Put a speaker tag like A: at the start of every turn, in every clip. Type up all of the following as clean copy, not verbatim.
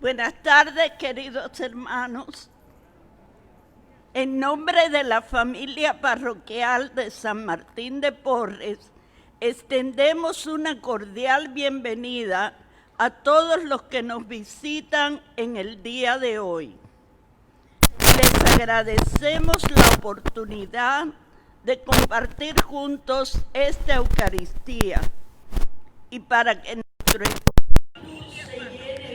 A: Buenas tardes, queridos hermanos. En nombre de la familia parroquial de San Martín de Porres, extendemos una cordial bienvenida a todos los que nos visitan en el día de hoy. Les agradecemos la oportunidad de compartir juntos esta Eucaristía y para que nuestro espíritu se llene,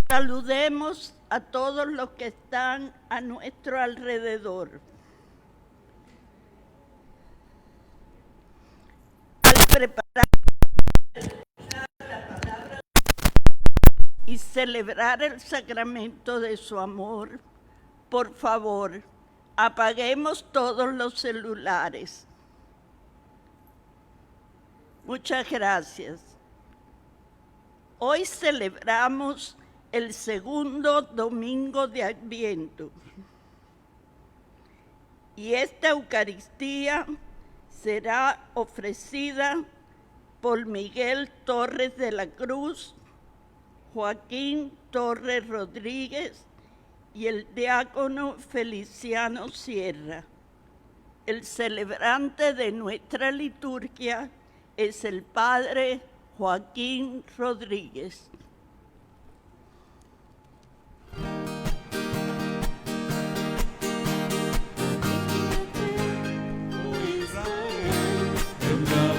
A: saludemos a todos los que están a nuestro alrededor. Al preparar la palabra y celebrar el sacramento de su amor, por favor, apaguemos todos los celulares. Muchas gracias. Hoy celebramos el segundo domingo de Adviento. Y esta Eucaristía será ofrecida por Miguel Torres de la Cruz, Joaquín Torres Rodríguez y el diácono Feliciano Sierra. El celebrante de nuestra liturgia es el Padre Joaquín Rodríguez.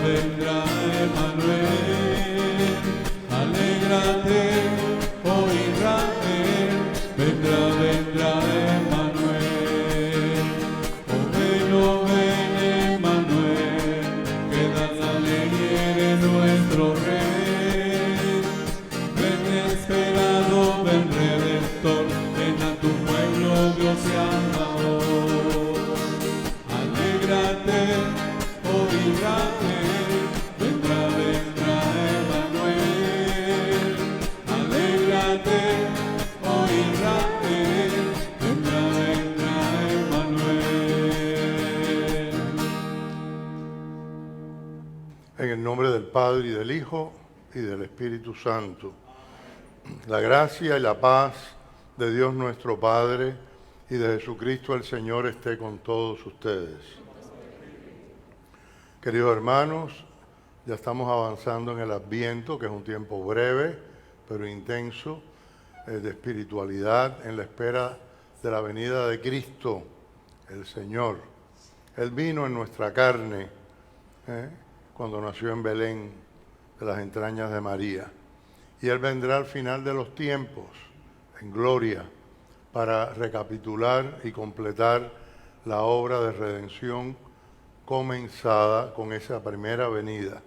B: Vendrá Emmanuel, alégrate, oh Israel, vendrá Emmanuel, oh ven Emmanuel, que das alegría de nuestro Rey, ven esperado, ven Redentor, ven a tu pueblo, Dios y Salvador, alégrate, oh Israel.
C: En el nombre del Padre, y del Hijo, y del Espíritu Santo. La gracia y la paz de Dios nuestro Padre y de Jesucristo el Señor esté con todos ustedes. Queridos hermanos, ya estamos avanzando en el Adviento, que es un tiempo breve, pero intenso, de espiritualidad, en la espera de la venida de Cristo, el Señor. Él vino en nuestra carne, cuando nació en Belén, de las entrañas de María. Y Él vendrá al final de los tiempos, en gloria, para recapitular y completar la obra de redención comenzada con esa primera venida.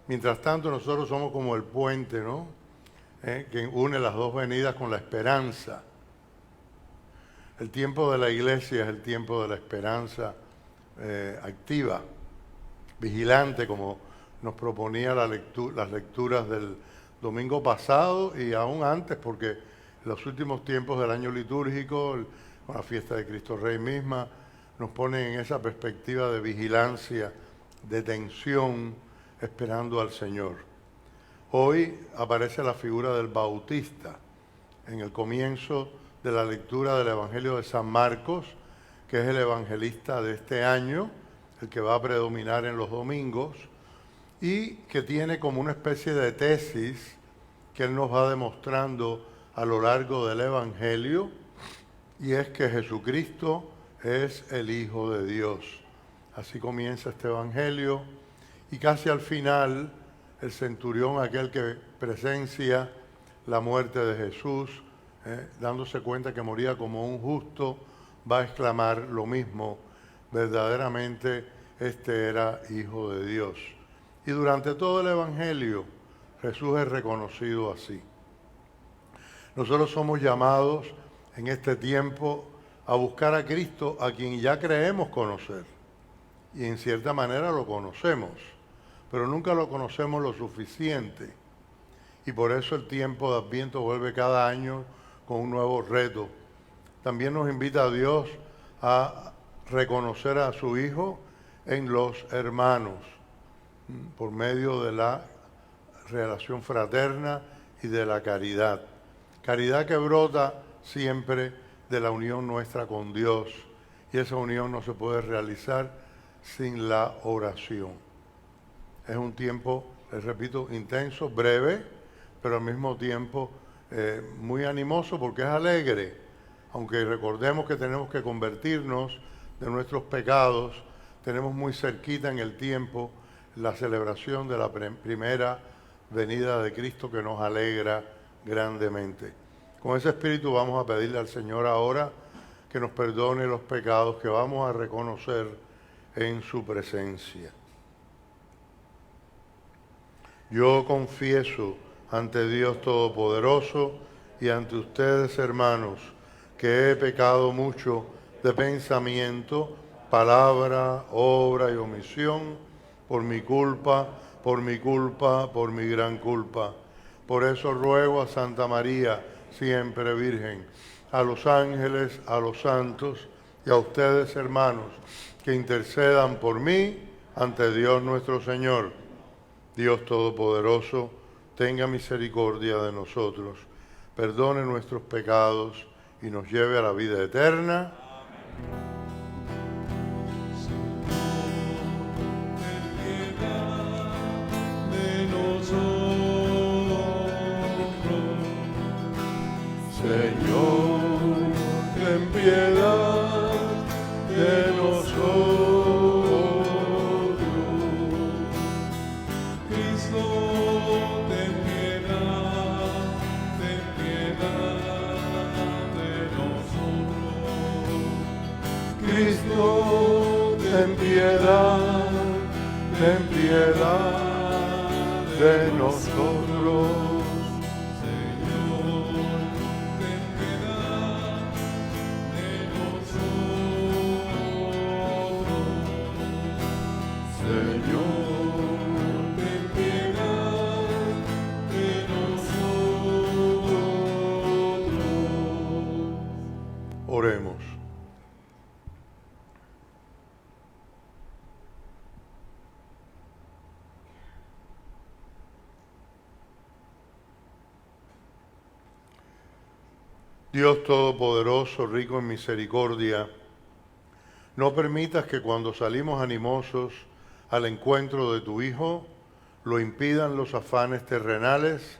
C: Mientras tanto, nosotros somos como el puente, ¿no? Que une las dos venidas con la esperanza. El tiempo de la iglesia es el tiempo de la esperanza activa, vigilante, como nos proponía las lecturas del domingo pasado y aún antes, porque los últimos tiempos del año litúrgico, con la fiesta de Cristo Rey misma, nos ponen en esa perspectiva de vigilancia, de tensión, esperando al Señor. Hoy aparece la figura del Bautista en el comienzo de la lectura del Evangelio de San Marcos, que es el evangelista de este año, el que va a predominar en los domingos, y que tiene como una especie de tesis que él nos va demostrando a lo largo del Evangelio, y es que Jesucristo es el Hijo de Dios. Así comienza este Evangelio, y casi al final, el centurión, aquel que presencia la muerte de Jesús, dándose cuenta que moría como un justo, va a exclamar lo mismo: verdaderamente este era Hijo de Dios. Y durante todo el Evangelio, Jesús es reconocido así. Nosotros somos llamados en este tiempo a buscar a Cristo, a quien ya creemos conocer. Y en cierta manera lo conocemos, pero nunca lo conocemos lo suficiente. Y por eso el tiempo de Adviento vuelve cada año con un nuevo reto. También nos invita a Dios a reconocer a su Hijo en los hermanos, por medio de la relación fraterna y de la caridad. Caridad que brota siempre de la unión nuestra con Dios, y esa unión no se puede realizar sin la oración. Es un tiempo, les repito, intenso, breve, pero al mismo tiempo muy animoso porque es alegre, aunque recordemos que tenemos que convertirnos de nuestros pecados. Tenemos muy cerquita en el tiempo la celebración de la primera venida de Cristo, que nos alegra grandemente. Con ese espíritu vamos a pedirle al Señor ahora que nos perdone los pecados que vamos a reconocer en su presencia. Yo confieso ante Dios Todopoderoso y ante ustedes, hermanos, que he pecado mucho de pensamiento, palabra, obra y omisión, por mi culpa, por mi gran culpa. Por eso ruego a Santa María, siempre Virgen, a los ángeles, a los santos y a ustedes, hermanos, que intercedan por mí ante Dios nuestro Señor. Dios Todopoderoso, tenga misericordia de nosotros, perdone nuestros pecados y nos lleve a la vida eterna.
B: Señor, ten piedad de nosotros. Cristo, ten piedad de nosotros.
C: Cristo, ten piedad de nosotros. Oremos. Dios Todopoderoso, rico en misericordia, no permitas que cuando salimos animosos al encuentro de tu Hijo, lo impidan los afanes terrenales,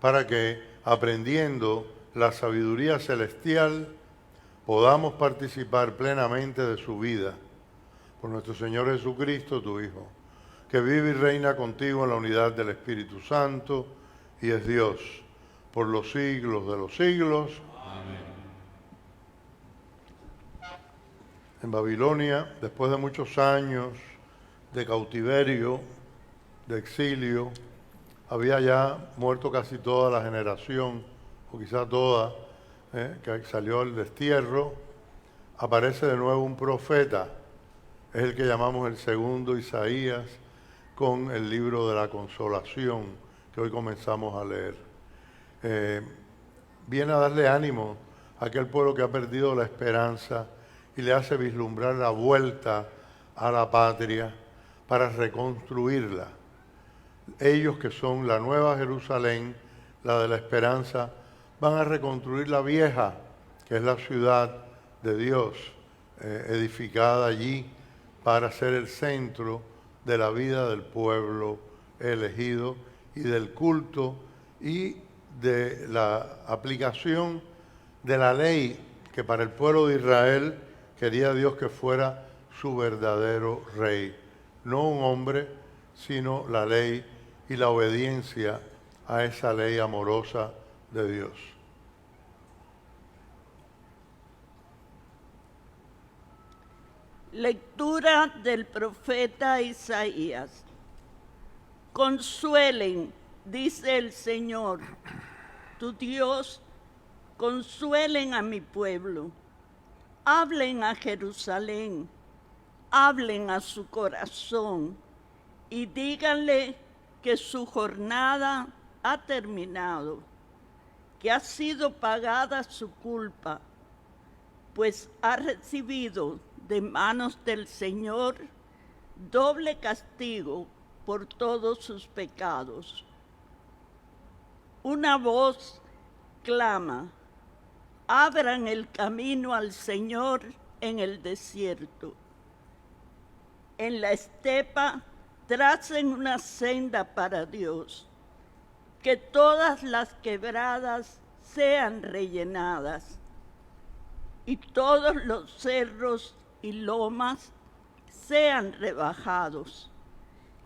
C: para que, aprendiendo la sabiduría celestial, podamos participar plenamente de su vida. Por nuestro Señor Jesucristo, tu Hijo, que vive y reina contigo en la unidad del Espíritu Santo, y es Dios, por los siglos de los siglos. Amén. En Babilonia, después de muchos años de cautiverio, de exilio, había ya muerto casi toda la generación, o quizá toda, que salió al destierro. Aparece de nuevo un profeta, es el que llamamos el segundo Isaías, con el libro de la consolación que hoy comenzamos a leer. Viene a darle ánimo a aquel pueblo que ha perdido la esperanza y le hace vislumbrar la vuelta a la patria para reconstruirla. Ellos, que son la nueva Jerusalén, la de la esperanza, van a reconstruir la vieja, que es la ciudad de Dios, edificada allí para ser el centro de la vida del pueblo elegido y del culto y de la aplicación de la ley, que para el pueblo de Israel quería Dios que fuera su verdadero rey. No un hombre, sino la ley y la obediencia a esa ley amorosa de Dios.
A: Lectura del profeta Isaías. Consuelen, dice el Señor, tu Dios, consuelen a mi pueblo. Hablen a Jerusalén, hablen a su corazón y díganle que su jornada ha terminado, que ha sido pagada su culpa, pues ha recibido de manos del Señor doble castigo por todos sus pecados. una voz clama: abran el camino al Señor en el desierto. En la estepa tracen una senda para Dios, que todas las quebradas sean rellenadas y todos los cerros y lomas sean rebajados,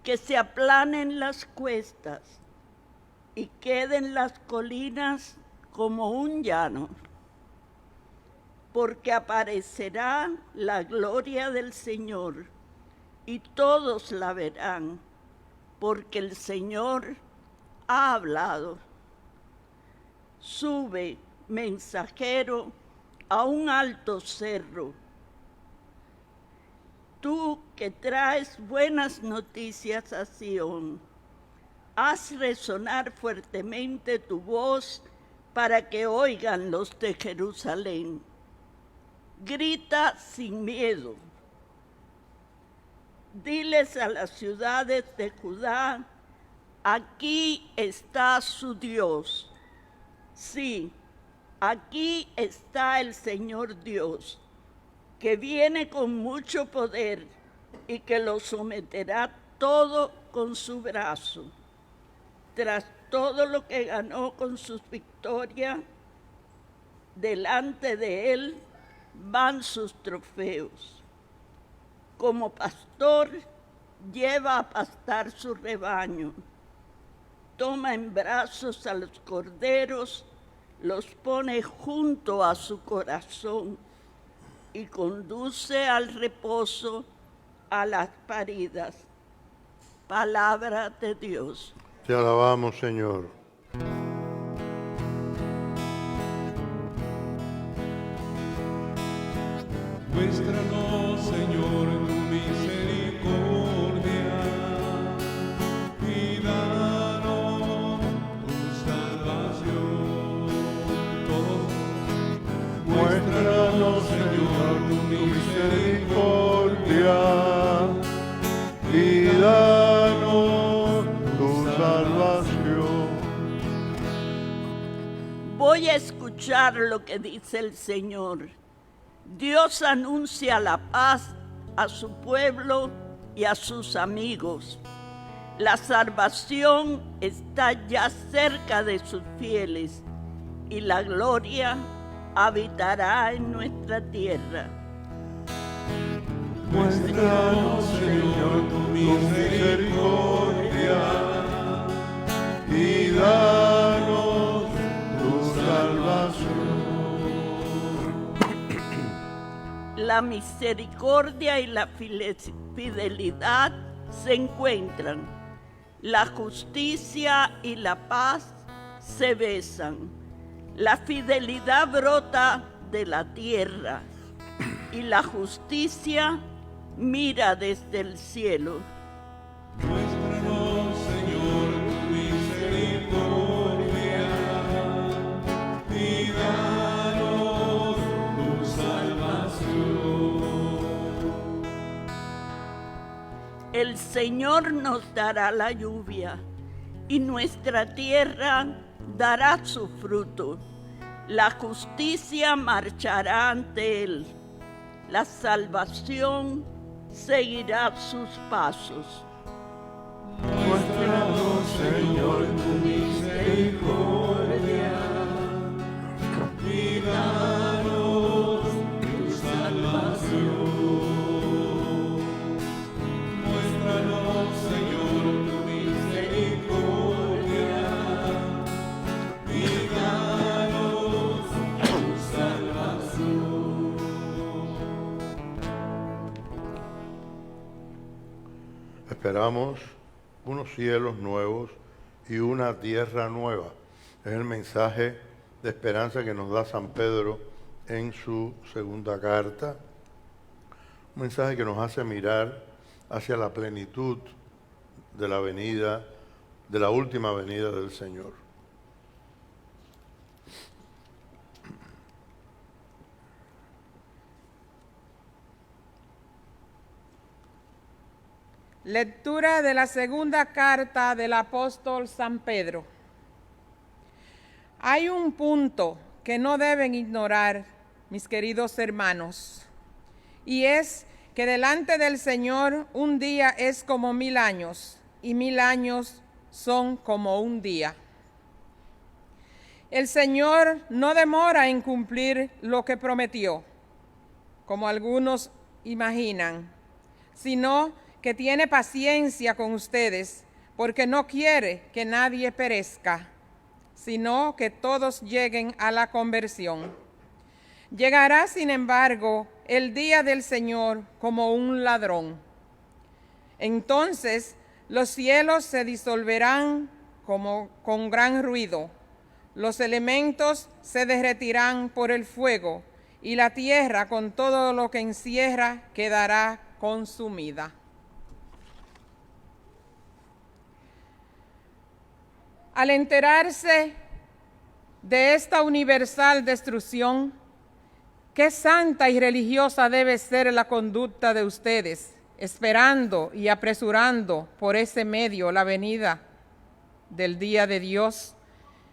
A: que se aplanen las cuestas y queden las colinas como un llano, porque aparecerá la gloria del Señor y todos la verán, porque el Señor ha hablado. Sube, mensajero, a un alto cerro. Tú que traes buenas noticias a Sión, haz resonar fuertemente tu voz para que oigan los de Jerusalén. Grita sin miedo. Diles a las ciudades de Judá: aquí está su Dios. Sí, aquí está el Señor Dios, que viene con mucho poder y que lo someterá todo con su brazo. Tras todo lo que ganó con sus victorias, delante de él van sus trofeos. Como pastor, lleva a pastar su rebaño. Toma en brazos a los corderos, los pone junto a su corazón y conduce al reposo a las paridas. Palabra de Dios.
C: Te alabamos, Señor.
B: Muéstranos, Señor, tu misericordia y danos tu salvación. Todos.
C: Muéstranos, Señor, tu misericordia y danos tu salvación.
A: Voy a escuchar lo que dice el Señor. Dios anuncia la paz a su pueblo y a sus amigos. La salvación está ya cerca de sus fieles y la gloria habitará en nuestra tierra.
C: Muéstranos, Señor, tu misericordia y danos tu salvación.
A: La misericordia y la fidelidad se encuentran. La justicia y la paz se besan. La fidelidad brota de la tierra y la justicia mira desde el cielo.
B: Muéstranos, Señor, tu misericordia y danos tu salvación.
A: El Señor nos dará la lluvia y nuestra tierra dará su fruto. La justicia marchará ante él. La salvación seguirá sus pasos.
B: Muéstranos, Señor, tu misericordia y danos tu salvación. Muéstranos, Señor, tu misericordia y danos tu salvación.
C: Esperamos unos cielos nuevos y una tierra nueva. Es el mensaje de esperanza que nos da San Pedro en su segunda carta. Un mensaje que nos hace mirar hacia la plenitud de la venida, de la última venida del Señor.
D: Lectura de la segunda carta del apóstol San Pedro. Hay un punto que no deben ignorar, mis queridos hermanos, y es que delante del Señor un día es como 1000 años y 1000 años son como un día. El Señor no demora en cumplir lo que prometió, como algunos imaginan, sino que tiene paciencia con ustedes, porque no quiere que nadie perezca, sino que todos lleguen a la conversión. Llegará, sin embargo, el día del Señor como un ladrón. Entonces los cielos se disolverán con gran ruido, los elementos se derretirán por el fuego, y la tierra con todo lo que encierra quedará consumida. Al enterarse de esta universal destrucción, qué santa y religiosa debe ser la conducta de ustedes, esperando y apresurando por ese medio la venida del día de Dios,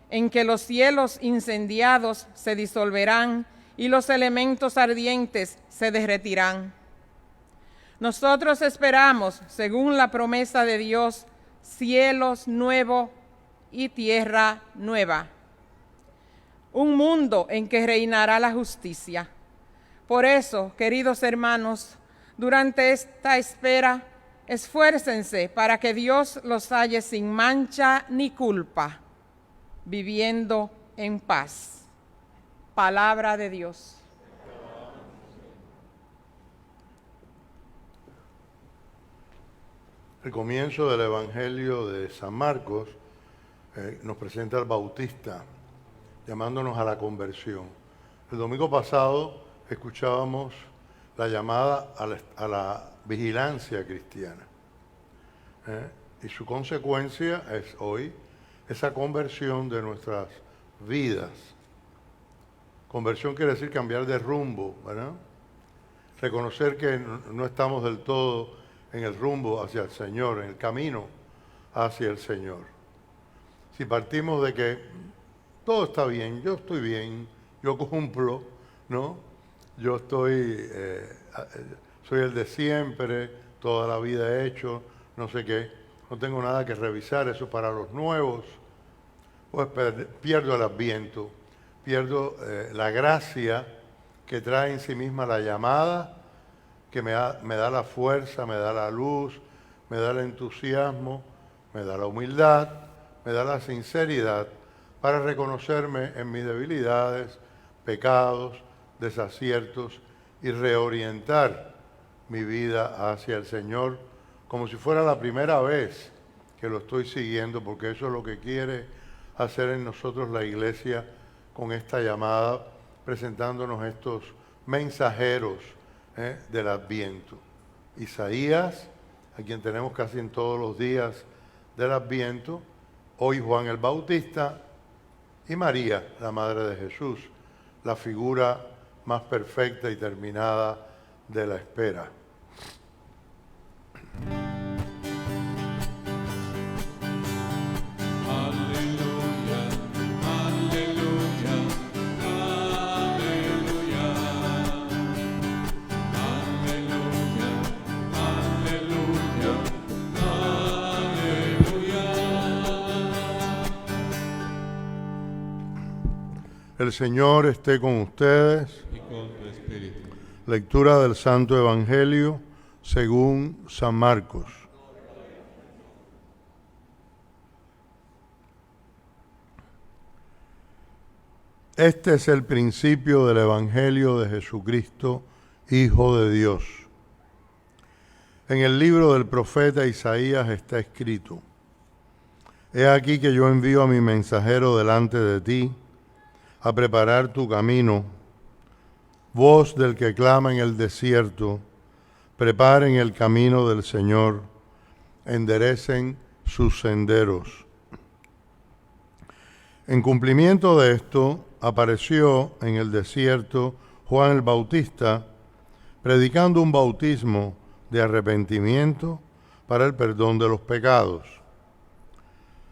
D: en que los cielos incendiados se disolverán y los elementos ardientes se derretirán. Nosotros esperamos, según la promesa de Dios, cielos nuevos y tierra nueva, un mundo en que reinará la justicia. Por eso, queridos hermanos, durante esta espera, esfuércense para que Dios los halle sin mancha ni culpa, viviendo en paz. Palabra de Dios.
C: El comienzo del Evangelio de San Marcos nos presenta al Bautista, llamándonos a la conversión. El domingo pasado escuchábamos la llamada a la vigilancia cristiana. Y su consecuencia es hoy esa conversión de nuestras vidas. Conversión quiere decir cambiar de rumbo, ¿verdad? Reconocer que no estamos del todo en el rumbo hacia el Señor, en el camino hacia el Señor. Si partimos de que todo está bien, yo estoy bien, yo cumplo, ¿no? Yo soy el de siempre, toda la vida he hecho, no sé qué, no tengo nada que revisar, eso para los nuevos, pues pierdo el adviento, pierdo la gracia que trae en sí misma la llamada, que me da la fuerza, me da la luz, me da el entusiasmo, me da la humildad, me da la sinceridad para reconocerme en mis debilidades, pecados, desaciertos y reorientar mi vida hacia el Señor como si fuera la primera vez que lo estoy siguiendo, porque eso es lo que quiere hacer en nosotros la Iglesia con esta llamada, presentándonos estos mensajeros del Adviento. Isaías, a quien tenemos casi en todos los días del Adviento, hoy Juan el Bautista y María, la Madre de Jesús, la figura más perfecta y terminada de la espera. El Señor esté con ustedes.
B: Y con tu espíritu.
C: Lectura del Santo Evangelio según San Marcos. Este es el principio del Evangelio de Jesucristo, Hijo de Dios. En el libro del profeta Isaías está escrito: He aquí que yo envío a mi mensajero delante de ti, a preparar tu camino. Voz del que clama en el desierto, preparen el camino del Señor, enderecen sus senderos. En cumplimiento de esto, apareció en el desierto Juan el Bautista, predicando un bautismo de arrepentimiento para el perdón de los pecados.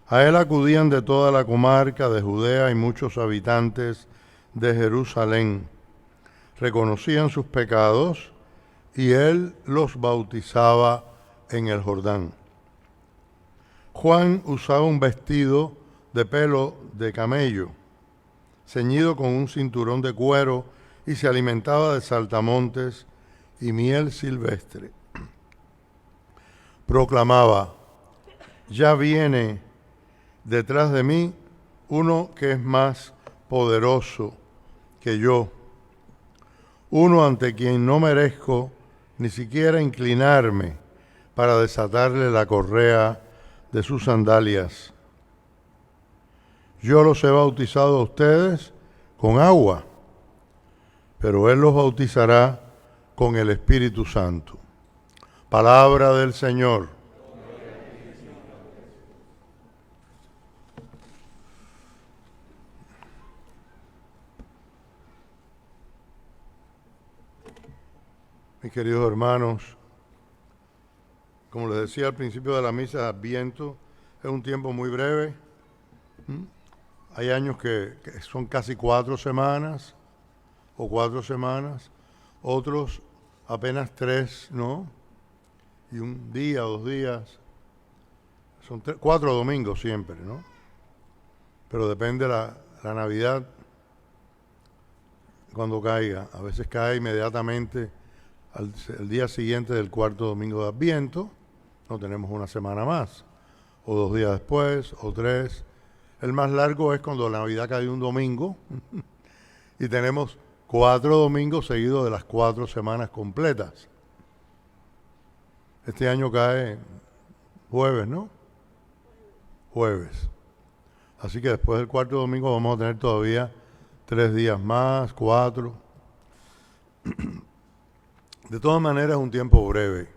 C: A él acudían de toda la comarca de Judea y muchos habitantes de Jerusalén. Reconocían sus pecados y él los bautizaba en el Jordán. Juan usaba un vestido de pelo de camello, ceñido con un cinturón de cuero, y se alimentaba de saltamontes y miel silvestre. Proclamaba: ya viene detrás de mí uno que es más poderoso que yo, uno ante quien no merezco ni siquiera inclinarme para desatarle la correa de sus sandalias. Yo los he bautizado a ustedes con agua, pero Él los bautizará con el Espíritu Santo. Palabra del Señor. Mis queridos hermanos, como les decía al principio de la misa de Adviento, es un tiempo muy breve. Hay años que son casi 4 semanas, o 4 semanas, otros apenas 3, ¿no? Y un día o 2 días, son 4 domingos siempre, ¿no? Pero depende la Navidad, cuando caiga. A veces cae inmediatamente el día siguiente del 4º domingo de Adviento, no tenemos una semana más, o 2 días después, o 3. El más largo es cuando la Navidad cae un domingo, y tenemos 4 domingos seguidos de las 4 semanas completas. Este año cae jueves, ¿no? Jueves. Así que después del 4º domingo vamos a tener todavía 3 días más, 4. De todas maneras es un tiempo breve.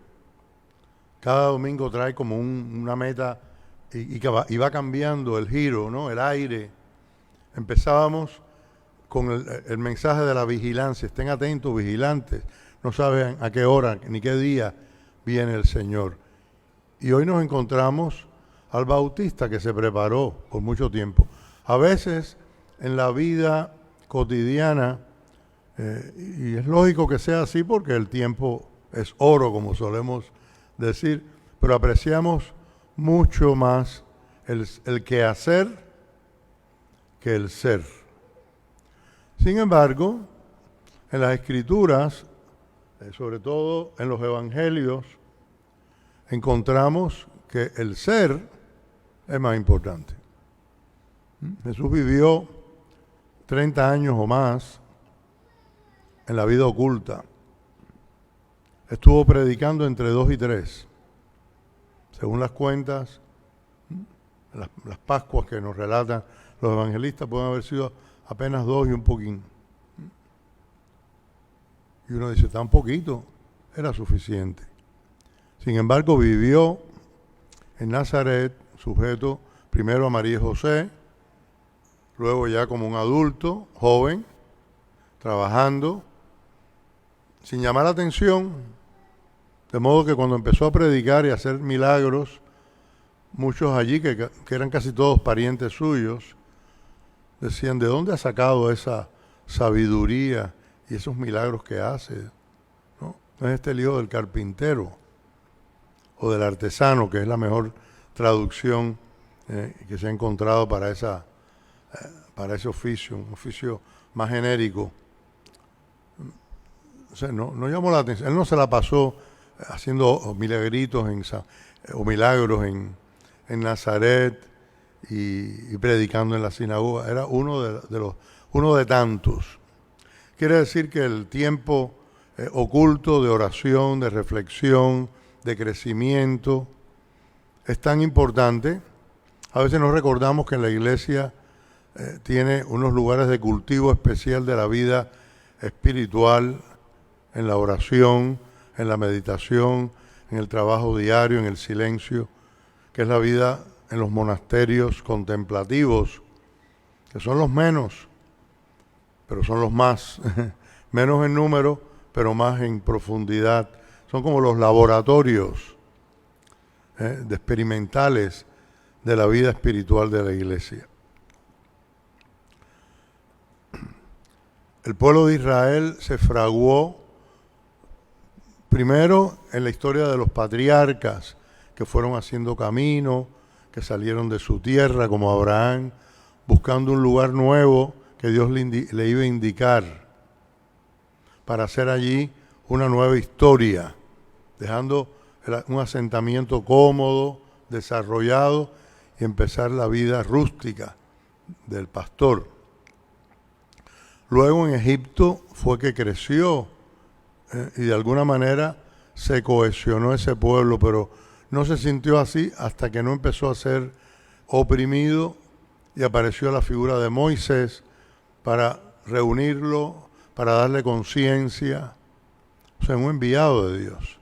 C: Cada domingo trae como una meta y va cambiando el giro, ¿no? El aire. Empezábamos con el mensaje de la vigilancia. Estén atentos, vigilantes. No saben a qué hora ni qué día viene el Señor. Y hoy nos encontramos al Bautista, que se preparó por mucho tiempo. A veces en la vida cotidiana, y es lógico que sea así porque el tiempo es oro, como solemos decir, pero apreciamos mucho más el quehacer que el ser. Sin embargo, en las Escrituras, sobre todo en los Evangelios, encontramos que el ser es más importante. Jesús vivió 30 años o más en la vida oculta. Estuvo predicando entre 2 y 3. Según las cuentas, las Pascuas que nos relatan los evangelistas pueden haber sido apenas 2 y un poquín. Y uno dice, tan poquito, era suficiente. Sin embargo, vivió en Nazaret, sujeto primero a María y José, luego ya como un adulto, joven, trabajando, sin llamar la atención, de modo que cuando empezó a predicar y a hacer milagros, muchos allí, que eran casi todos parientes suyos, decían, ¿de dónde ha sacado esa sabiduría y esos milagros que hace? ¿No es este el hijo del carpintero o del artesano, que es la mejor traducción que se ha encontrado para ese oficio, un oficio más genérico? O sea, no llamó la atención. Él no se la pasó haciendo milagritos o milagros en Nazaret y predicando en la sinagoga. Era uno de tantos. Quiere decir que el tiempo oculto de oración, de reflexión, de crecimiento es tan importante. A veces nos recordamos que en la iglesia tiene unos lugares de cultivo especial de la vida espiritual, en la oración, en la meditación, en el trabajo diario, en el silencio, que es la vida en los monasterios contemplativos, que son los menos, pero son los más, menos en número, pero más en profundidad. Son como los laboratorios de experimentales de la vida espiritual de la iglesia. El pueblo de Israel se fraguó primero en la historia de los patriarcas que fueron haciendo camino, que salieron de su tierra como Abraham, buscando un lugar nuevo que Dios le iba a indicar para hacer allí una nueva historia, dejando un asentamiento cómodo, desarrollado y empezar la vida rústica del pastor. Luego en Egipto fue que creció y de alguna manera se cohesionó ese pueblo, pero no se sintió así hasta que no empezó a ser oprimido y apareció la figura de Moisés para reunirlo, para darle conciencia, o sea, un enviado de Dios.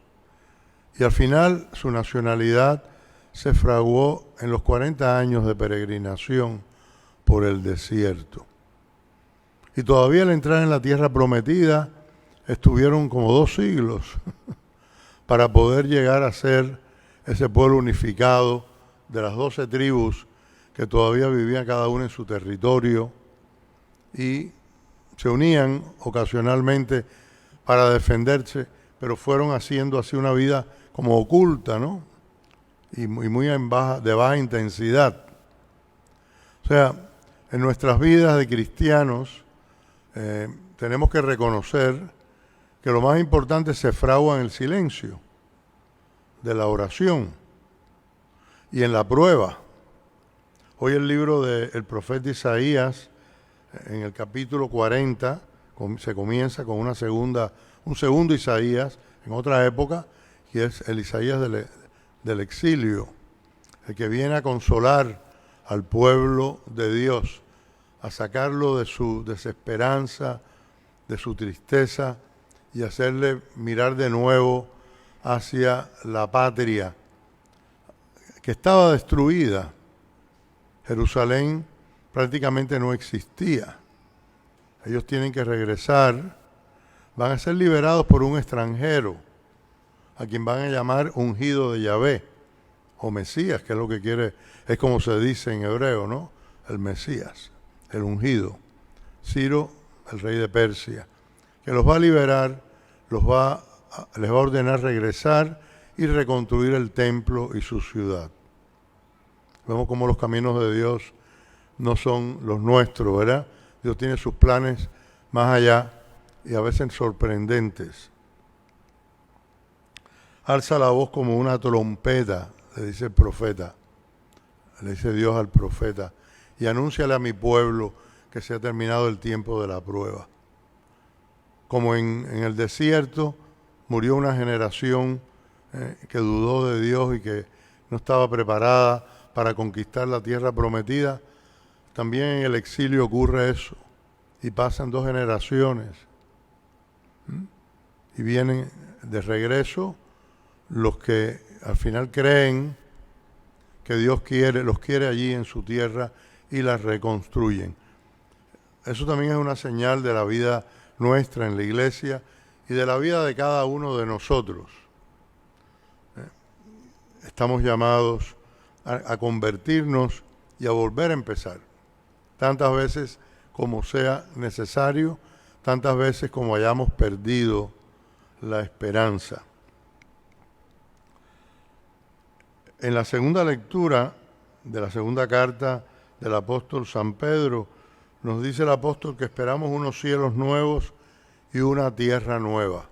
C: Y al final su nacionalidad se fraguó en los 40 años de peregrinación por el desierto. Y todavía al entrar en la tierra prometida, estuvieron como 2 siglos para poder llegar a ser ese pueblo unificado de las 12 tribus que todavía vivían cada una en su territorio y se unían ocasionalmente para defenderse, pero fueron haciendo así una vida como oculta, ¿no? Y muy de baja intensidad. O sea, en nuestras vidas de cristianos tenemos que reconocer que lo más importante se fragua en el silencio de la oración y en la prueba. Hoy el libro del profeta Isaías, en el capítulo 40, se comienza con un segundo Isaías, en otra época, que es el Isaías del exilio, el que viene a consolar al pueblo de Dios, a sacarlo de su desesperanza, de su tristeza, y hacerle mirar de nuevo hacia la patria que estaba destruida. Jerusalén prácticamente no existía. Ellos tienen que regresar, van a ser liberados por un extranjero, a quien van a llamar ungido de Yahvé, o Mesías, que es lo que quiere, es como se dice en hebreo, ¿no? El Mesías, el ungido. Ciro, el rey de Persia, que los va a liberar, les va a ordenar regresar y reconstruir el templo y su ciudad. Vemos cómo los caminos de Dios no son los nuestros, ¿verdad? Dios tiene sus planes más allá y a veces sorprendentes. Alza la voz como una trompeta, le dice el profeta, le dice Dios al profeta, y anúnciale a mi pueblo que se ha terminado el tiempo de la prueba. Como en el desierto murió una generación que dudó de Dios y que no estaba preparada para conquistar la tierra prometida, también en el exilio ocurre eso. Y pasan 2 generaciones. Y vienen de regreso los que al final creen que Dios los quiere allí en su tierra y las reconstruyen. Eso también es una señal de la vida nuestra en la iglesia y de la vida de cada uno de nosotros. Estamos llamados a convertirnos y a volver a empezar, tantas veces como sea necesario, tantas veces como hayamos perdido la esperanza. En la segunda lectura de la segunda carta del apóstol San Pedro, nos dice el apóstol que esperamos unos cielos nuevos y una tierra nueva.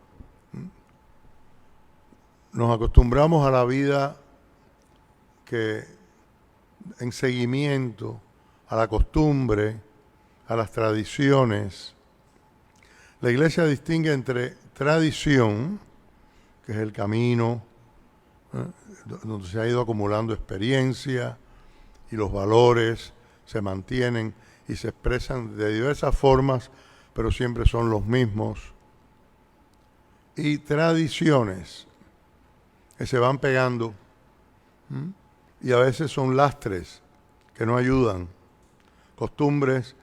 C: Nos acostumbramos a la vida que en seguimiento a la costumbre, a las tradiciones. La iglesia distingue entre tradición, que es el camino, donde se ha ido acumulando experiencia y los valores se mantienen y se expresan de diversas formas, pero siempre son los mismos. Y tradiciones que se van pegando y a veces son lastres que no ayudan, costumbres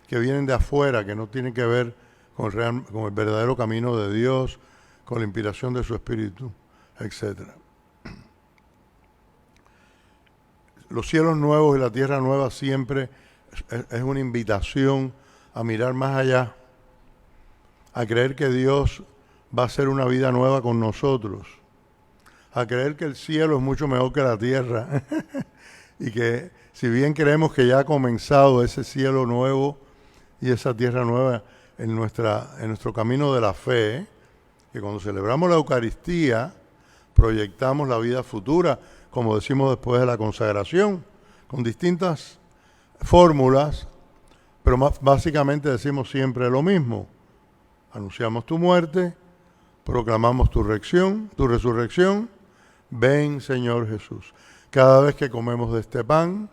C: que vienen de afuera, que no tienen que ver con el verdadero camino de Dios, con la inspiración de su Espíritu, etc. los cielos nuevos y la tierra nueva siempre es una invitación a mirar más allá, a creer que Dios va a hacer una vida nueva con nosotros, a creer que el cielo es mucho mejor que la tierra y que si bien creemos que ya ha comenzado ese cielo nuevo y esa tierra nueva en nuestro camino de la fe, que cuando celebramos la Eucaristía proyectamos la vida futura, como decimos después de la consagración, con distintas fórmulas, pero básicamente decimos siempre lo mismo. Anunciamos tu muerte, proclamamos tu resurrección, ven Señor Jesús. Cada vez que comemos de este pan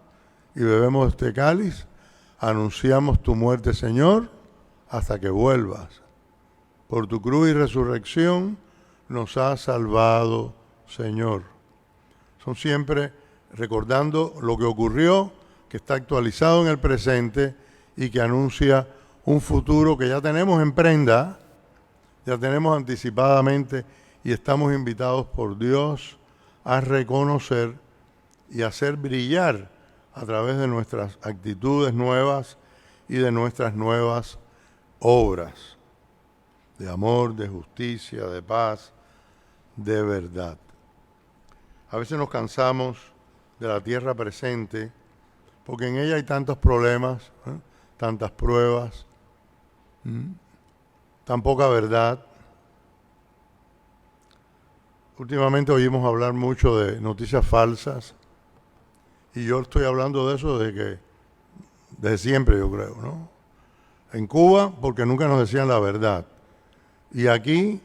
C: y bebemos de este cáliz, anunciamos tu muerte, Señor, hasta que vuelvas. Por tu cruz y resurrección nos has salvado, Señor. Son siempre recordando lo que ocurrió, que está actualizado en el presente y que anuncia un futuro que ya tenemos en prenda, ya tenemos anticipadamente y estamos invitados por Dios a reconocer y a hacer brillar a través de nuestras actitudes nuevas y de nuestras nuevas obras de amor, de justicia, de paz, de verdad. A veces nos cansamos de la tierra presente porque en ella hay tantos problemas, tantas pruebas, tan poca verdad. Últimamente oímos hablar mucho de noticias falsas y yo estoy hablando de eso desde siempre, yo creo, ¿no? En Cuba porque nunca nos decían la verdad y aquí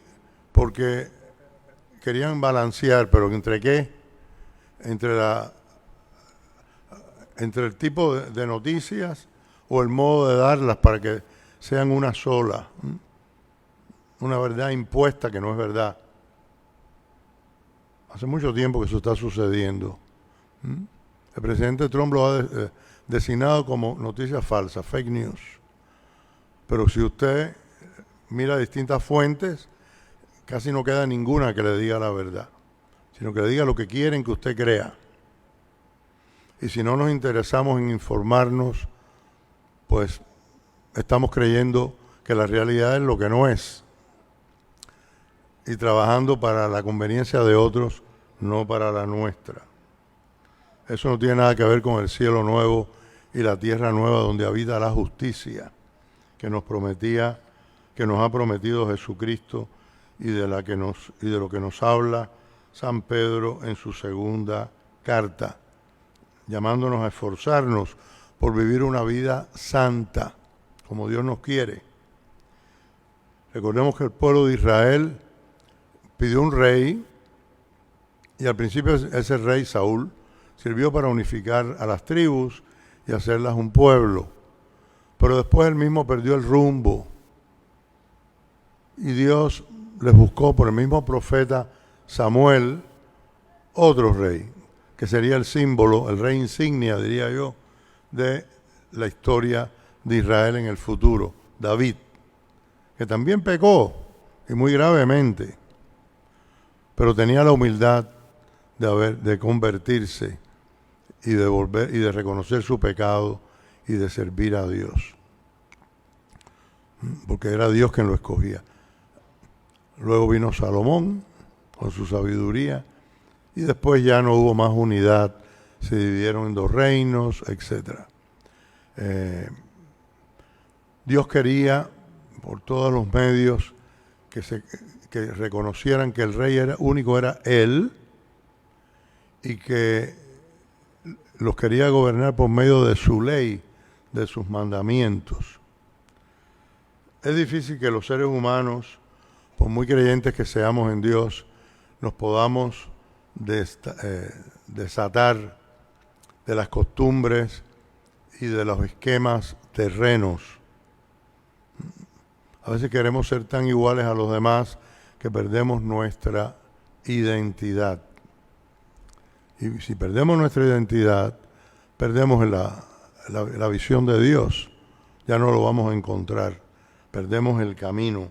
C: porque querían balancear, pero ¿entre qué? Entre el tipo de noticias o el modo de darlas para que sean una sola, una verdad impuesta que no es verdad. Hace mucho tiempo que eso está sucediendo. El presidente Trump lo ha designado como noticias falsas, fake news. Pero si usted mira distintas fuentes, casi no queda ninguna que le diga la verdad, sino que le diga lo que quieren que usted crea. Y si no nos interesamos en informarnos, pues estamos creyendo que la realidad es lo que no es. Y trabajando para la conveniencia de otros, no para la nuestra. Eso no tiene nada que ver con el cielo nuevo y la tierra nueva donde habita la justicia que nos ha prometido Jesucristo y de lo que nos habla San Pedro en su segunda carta, llamándonos a esforzarnos por vivir una vida santa, como Dios nos quiere. Recordemos que el pueblo de Israel pidió un rey, y al principio ese rey, Saúl, sirvió para unificar a las tribus y hacerlas un pueblo. Pero después él mismo perdió el rumbo. Y Dios les buscó por el mismo profeta Samuel otro rey, que sería el símbolo, el rey insignia, diría yo, de la historia de Israel en el futuro, David, que también pecó, y muy gravemente, pero tenía la humildad de convertirse y de reconocer su pecado y de servir a Dios, porque era Dios quien lo escogía. Luego vino Salomón con su sabiduría y después ya no hubo más unidad, se dividieron en 2 reinos, etc. Dios quería por todos los medios que reconocieran que el rey único era Él y que los quería gobernar por medio de su ley, de sus mandamientos. Es difícil que los seres humanos, por muy creyentes que seamos en Dios, nos podamos desatar de las costumbres y de los esquemas terrenos. A veces queremos ser tan iguales a los demás que perdemos nuestra identidad. Y si perdemos nuestra identidad, perdemos la visión de Dios. Ya no lo vamos a encontrar. Perdemos el camino.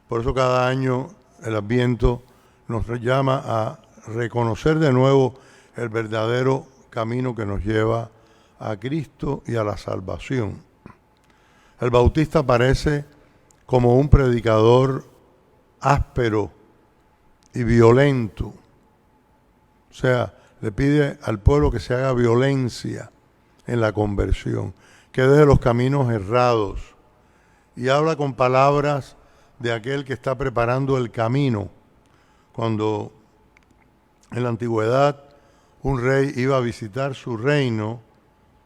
C: Por eso cada año el Adviento nos llama a reconocer de nuevo el verdadero camino que nos lleva a Cristo y a la salvación. El Bautista aparece como un predicador áspero y violento. O sea, le pide al pueblo que se haga violencia en la conversión, que deje los caminos errados, y habla con palabras de aquel que está preparando el camino. Cuando en la antigüedad un rey iba a visitar su reino,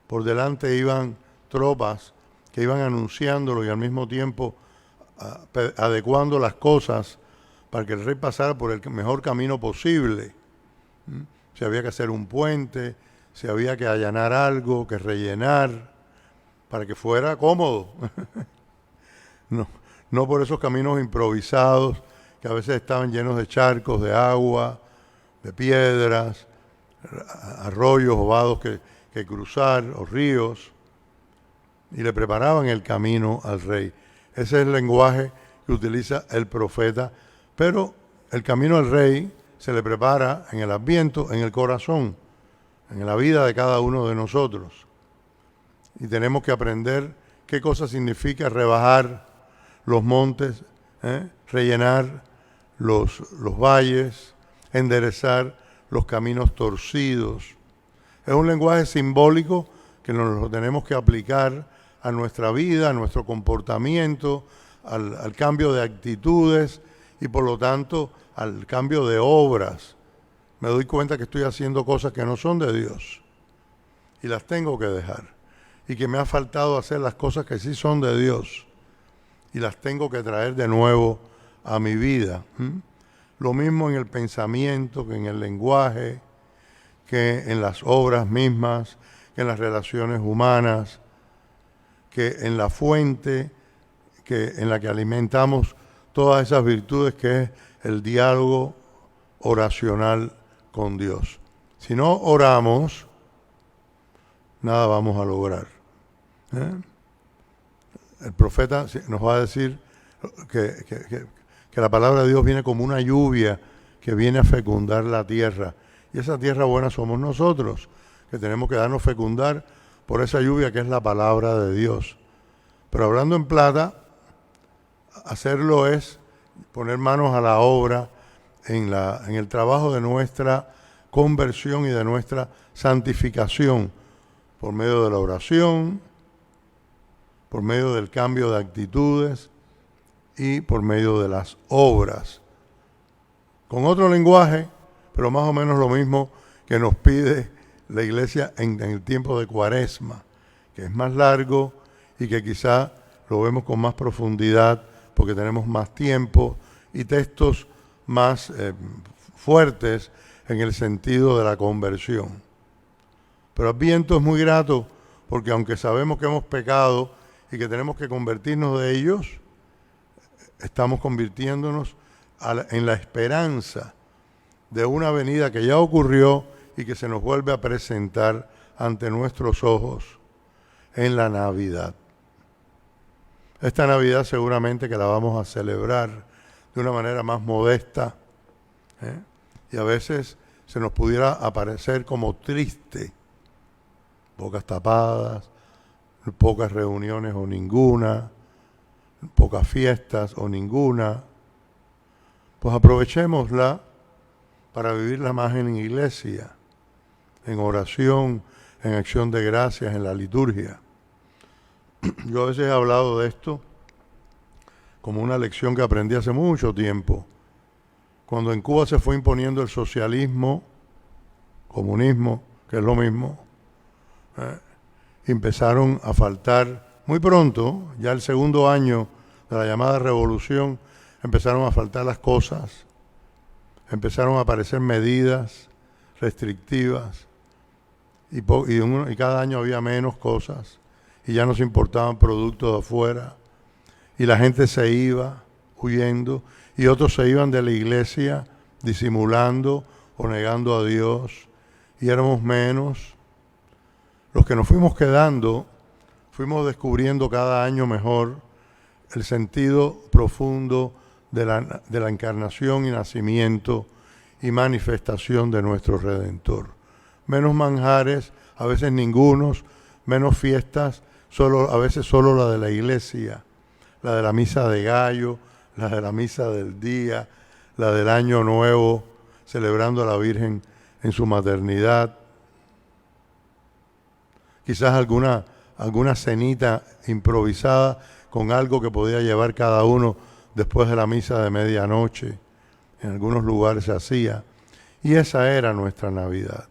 C: por delante iban tropas que iban anunciándolo y al mismo tiempo adecuando las cosas para que el rey pasara por el mejor camino posible. Si había que hacer un puente, si había que allanar algo, que rellenar, para que fuera cómodo. No por esos caminos improvisados que a veces estaban llenos de charcos, de agua, de piedras, arroyos o vados que cruzar, o ríos, y le preparaban el camino al rey. Ese es el lenguaje que utiliza el profeta, pero el camino al rey se le prepara en el Adviento, en el corazón, en la vida de cada uno de nosotros. Y tenemos que aprender qué cosa significa rebajar los montes, rellenar los valles, enderezar los caminos torcidos. Es un lenguaje simbólico que nos lo tenemos que aplicar a nuestra vida, a nuestro comportamiento, al cambio de actitudes y por lo tanto al cambio de obras. Me doy cuenta que estoy haciendo cosas que no son de Dios y las tengo que dejar, y que me ha faltado hacer las cosas que sí son de Dios y las tengo que traer de nuevo a mi vida. Lo mismo en el pensamiento, que en el lenguaje, que en las obras mismas, que en las relaciones humanas, que en la fuente en la que alimentamos todas esas virtudes, que es el diálogo oracional con Dios. Si no oramos, nada vamos a lograr. El profeta nos va a decir que la palabra de Dios viene como una lluvia que viene a fecundar la tierra. Y esa tierra buena somos nosotros, que tenemos que darnos fecundar por esa lluvia que es la palabra de Dios. Pero hablando en plata, hacerlo es poner manos a la obra en el trabajo de nuestra conversión y de nuestra santificación, por medio de la oración, por medio del cambio de actitudes y por medio de las obras. Con otro lenguaje, pero más o menos lo mismo que nos pide la iglesia en el tiempo de Cuaresma, que es más largo y que quizá lo vemos con más profundidad porque tenemos más tiempo y textos más fuertes en el sentido de la conversión. Pero Adviento es muy grato porque aunque sabemos que hemos pecado y que tenemos que convertirnos de ellos, estamos convirtiéndonos en la esperanza de una venida que ya ocurrió y que se nos vuelve a presentar ante nuestros ojos en la Navidad. Esta Navidad seguramente que la vamos a celebrar de una manera más modesta, y a veces se nos pudiera aparecer como triste, pocas tapadas, pocas reuniones o ninguna, pocas fiestas o ninguna. Pues aprovechémosla para vivirla más en iglesia, en oración, en acción de gracias, en la liturgia. Yo a veces he hablado de esto como una lección que aprendí hace mucho tiempo, cuando en Cuba se fue imponiendo el socialismo, comunismo, que es lo mismo, empezaron a faltar muy pronto, ya el segundo año de la llamada revolución, empezaron a faltar las cosas, empezaron a aparecer medidas restrictivas y cada año había menos cosas y ya no se importaban productos de afuera y la gente se iba huyendo y otros se iban de la iglesia disimulando o negando a Dios y éramos menos. Los que nos fuimos quedando, fuimos descubriendo cada año mejor el sentido profundo de la encarnación y nacimiento y manifestación de nuestro Redentor. menos manjares, a veces ningunos, menos fiestas, a veces solo la de la iglesia, la de la misa de gallo, la de la misa del día, la del año nuevo, celebrando a la Virgen en su maternidad. Quizás alguna cenita improvisada con algo que podía llevar cada uno después de la misa de medianoche. En algunos lugares se hacía. Y esa era nuestra Navidad.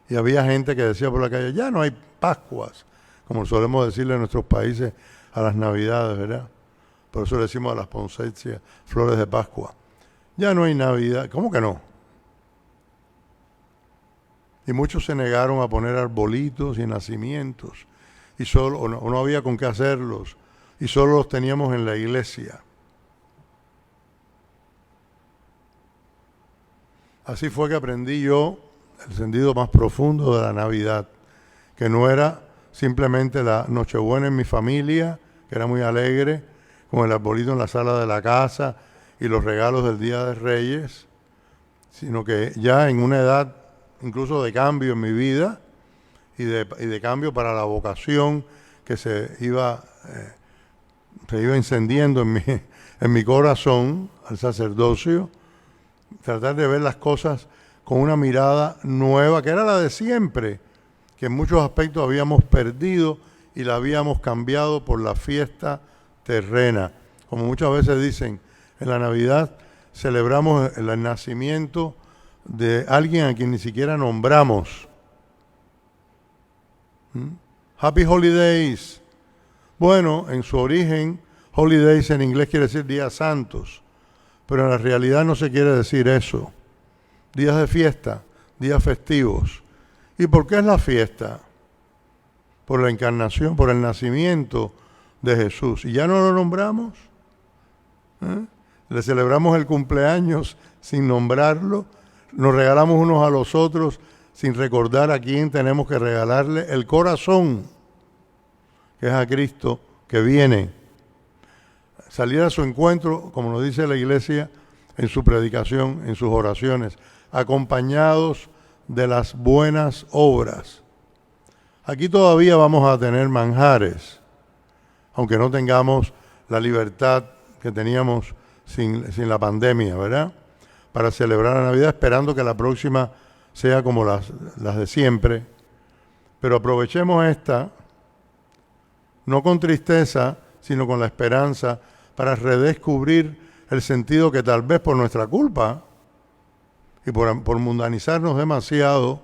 C: Y había gente que decía por la calle, ya no hay Pascuas, como solemos decirle en nuestros países a las Navidades, ¿verdad? Por eso le decimos a las poncetias flores de Pascua. Ya no hay Navidad. ¿Cómo que no? Y muchos se negaron a poner arbolitos y nacimientos. Y solo, no había con qué hacerlos. Y solo los teníamos en la iglesia. Así fue que aprendí yo el sentido más profundo de la Navidad, que no era simplemente la Nochebuena en mi familia, que era muy alegre, con el arbolito en la sala de la casa y los regalos del Día de Reyes, sino que ya en una edad incluso de cambio en mi vida y de cambio para la vocación que se iba encendiendo en mi corazón al sacerdocio, tratar de ver las cosas con una mirada nueva, que era la de siempre, que en muchos aspectos habíamos perdido y la habíamos cambiado por la fiesta terrena. Como muchas veces dicen, en la Navidad celebramos el nacimiento de alguien a quien ni siquiera nombramos. Happy Holidays. Bueno, en su origen, Holidays en inglés quiere decir días santos, pero en la realidad no se quiere decir eso. Días de fiesta, días festivos. ¿Y por qué es la fiesta? Por la encarnación, por el nacimiento de Jesús. ¿Y ya no lo nombramos? Le celebramos el cumpleaños sin nombrarlo. Nos regalamos unos a los otros sin recordar a quién tenemos que regalarle el corazón, que es a Cristo que viene. Salir a su encuentro, como nos dice la Iglesia en su predicación, en sus oraciones, acompañados de las buenas obras. Aquí todavía vamos a tener manjares, aunque no tengamos la libertad que teníamos sin la pandemia, ¿verdad? Para celebrar la Navidad, esperando que la próxima sea como las de siempre. Pero aprovechemos esta, no con tristeza, sino con la esperanza, para redescubrir el sentido que tal vez por nuestra culpa y por mundanizarnos demasiado,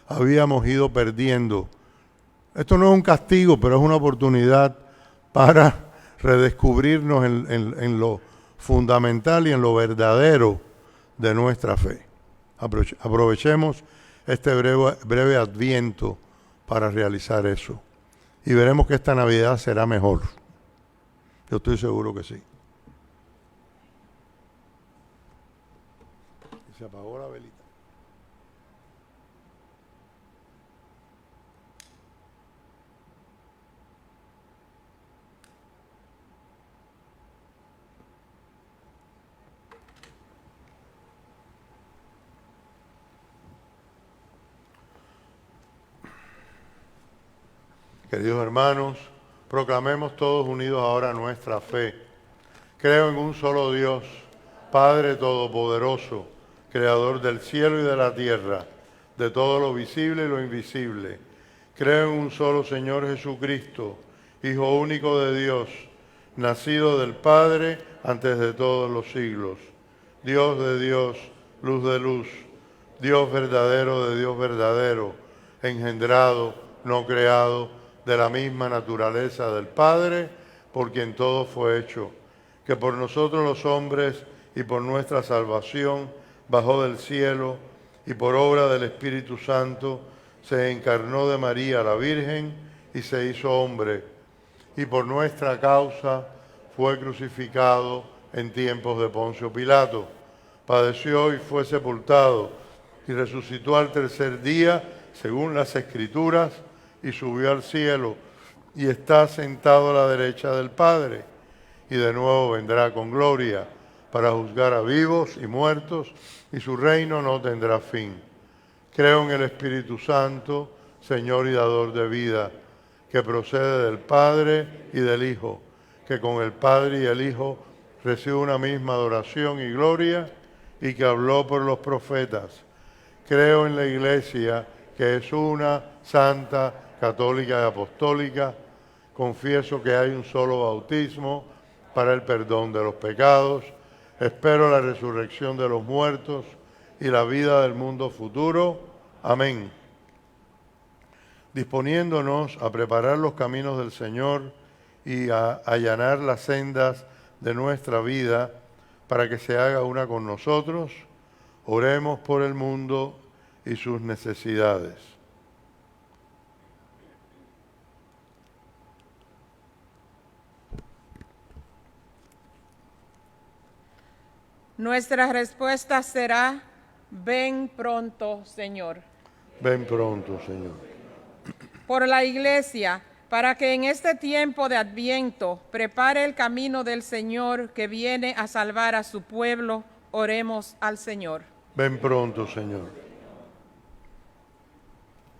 C: habíamos ido perdiendo. Esto no es un castigo, pero es una oportunidad para redescubrirnos en lo fundamental y en lo verdadero de nuestra fe. Aprovechemos este breve adviento para realizar eso. Y veremos que esta Navidad será mejor. Yo estoy seguro que sí. Y se apagó la velita. Queridos hermanos, proclamemos todos unidos ahora nuestra fe. Creo en un solo Dios, Padre Todopoderoso, Creador del cielo y de la tierra, de todo lo visible y lo invisible. Creo en un solo Señor Jesucristo, Hijo único de Dios, nacido del Padre antes de todos los siglos. Dios de Dios, luz de luz, Dios verdadero de Dios verdadero, engendrado, no creado, de la misma naturaleza del Padre, por quien todo fue hecho, que por nosotros los hombres y por nuestra salvación bajó del cielo y por obra del Espíritu Santo se encarnó de María la Virgen y se hizo hombre, y por nuestra causa fue crucificado en tiempos de Poncio Pilato, padeció y fue sepultado, y resucitó al tercer día, según las Escrituras, y subió al cielo, y está sentado a la derecha del Padre, y de nuevo vendrá con gloria para juzgar a vivos y muertos, y su reino no tendrá fin. Creo en el Espíritu Santo, Señor y dador de vida, que procede del Padre y del Hijo, que con el Padre y el Hijo recibe una misma adoración y gloria, y que habló por los profetas. Creo en la Iglesia, que es una, santa, católica y apostólica. Confieso que hay un solo bautismo para el perdón de los pecados. Espero la resurrección de los muertos y la vida del mundo futuro. Amén. Disponiéndonos a preparar los caminos del Señor y a allanar las sendas de nuestra vida para que se haga una con nosotros, oremos por el mundo y sus necesidades.
D: Nuestra respuesta será: ven pronto, Señor.
C: Ven pronto, Señor.
D: Por la Iglesia, para que en este tiempo de Adviento prepare el camino del Señor que viene a salvar a su pueblo, oremos al Señor.
C: Ven pronto, Señor.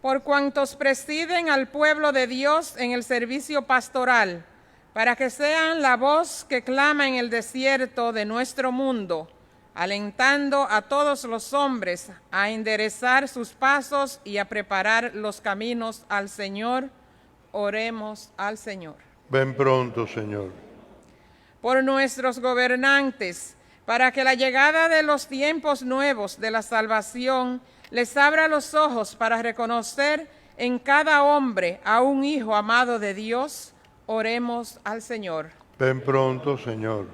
D: Por cuantos presiden al pueblo de Dios en el servicio pastoral, para que sean la voz que clama en el desierto de nuestro mundo, alentando a todos los hombres a enderezar sus pasos y a preparar los caminos al Señor, oremos al Señor.
C: Ven pronto, Señor.
D: Por nuestros gobernantes, para que la llegada de los tiempos nuevos de la salvación les abra los ojos para reconocer en cada hombre a un Hijo amado de Dios, oremos al Señor.
C: Ven pronto, Señor.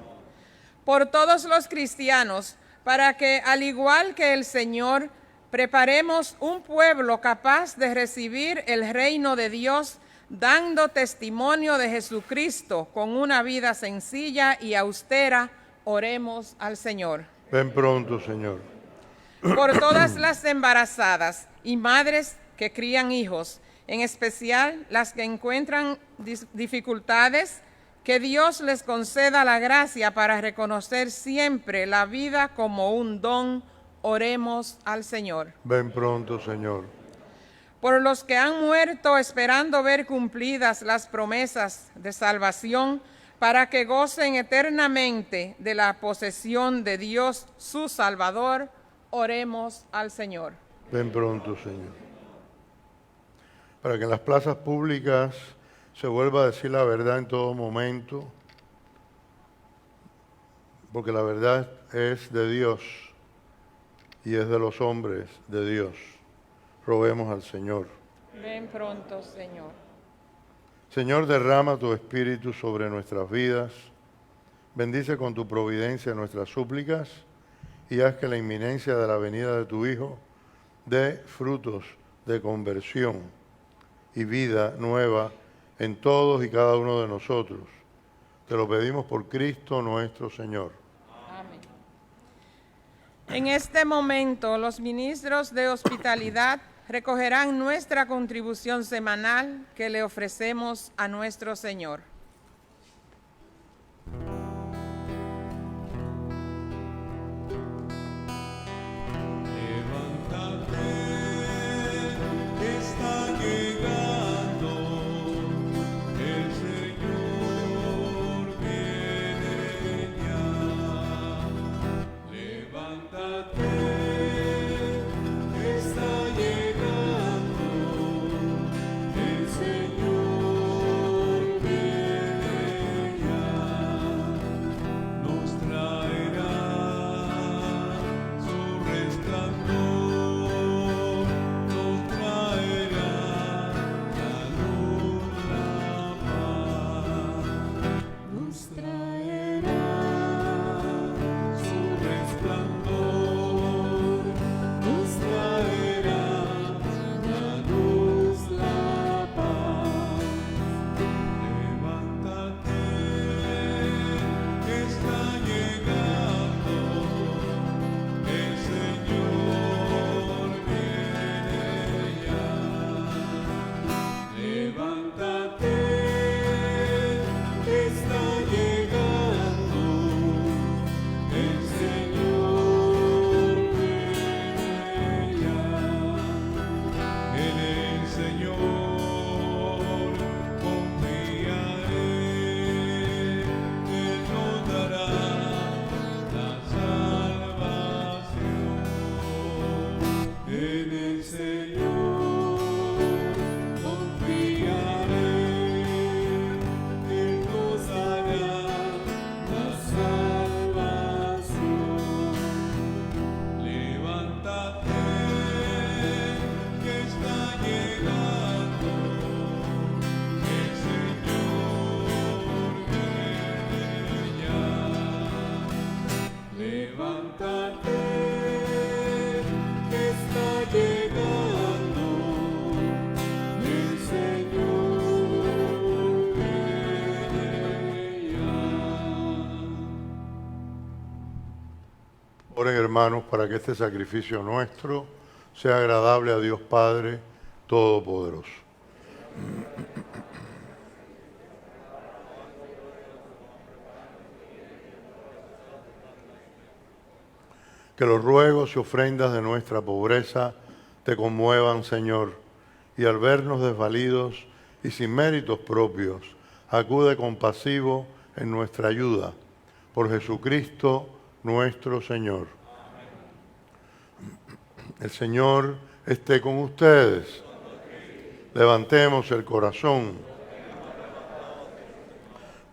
D: Por todos los cristianos, para que, al igual que el Señor, preparemos un pueblo capaz de recibir el reino de Dios, dando testimonio de Jesucristo con una vida sencilla y austera, oremos al Señor.
C: Ven pronto, Señor.
D: Por todas las embarazadas y madres que crían hijos, en especial las que encuentran dificultades, que Dios les conceda la gracia para reconocer siempre la vida como un don, oremos al Señor.
C: Ven pronto, Señor.
D: Por los que han muerto esperando ver cumplidas las promesas de salvación, para que gocen eternamente de la posesión de Dios, su Salvador, oremos al Señor.
C: Ven pronto, Señor. Para que en las plazas públicas se vuelva a decir la verdad en todo momento, porque la verdad es de Dios y es de los hombres de Dios. Roguemos al Señor.
D: Ven pronto, Señor.
C: Señor, derrama tu Espíritu sobre nuestras vidas, bendice con tu providencia nuestras súplicas y haz que la inminencia de la venida de tu Hijo dé frutos de conversión y vida nueva en todos y cada uno de nosotros. Te lo pedimos por Cristo nuestro Señor.
D: Amén. En este momento, los ministros de hospitalidad recogerán nuestra contribución semanal que le ofrecemos a nuestro Señor.
B: Está llegando el Señor, viene ya. Levántate, está llegando el Señor, viene
C: Oren, hermanos, para que este sacrificio nuestro sea agradable a Dios Padre Todopoderoso. Que los ruegos y ofrendas de nuestra pobreza te conmuevan, Señor, y al vernos desvalidos y sin méritos propios, acude compasivo en nuestra ayuda. Por Jesucristo nuestro Señor. El Señor esté con ustedes. Levantemos el corazón.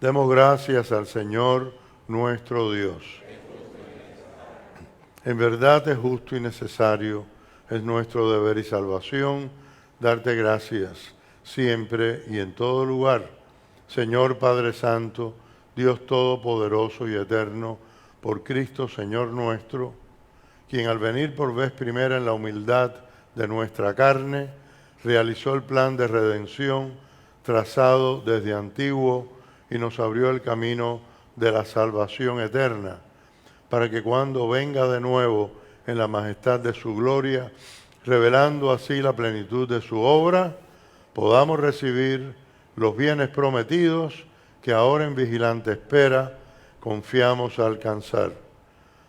C: Demos gracias al Señor nuestro Dios. En verdad es justo y necesario, es nuestro deber y salvación, darte gracias siempre y en todo lugar. Señor Padre Santo, Dios Todopoderoso y Eterno, por Cristo Señor nuestro, quien al venir por vez primera en la humildad de nuestra carne, realizó el plan de redención trazado desde antiguo y nos abrió el camino de la salvación eterna, para que cuando venga de nuevo en la majestad de su gloria, revelando así la plenitud de su obra, podamos recibir los bienes prometidos que ahora en vigilante espera confiamos alcanzar.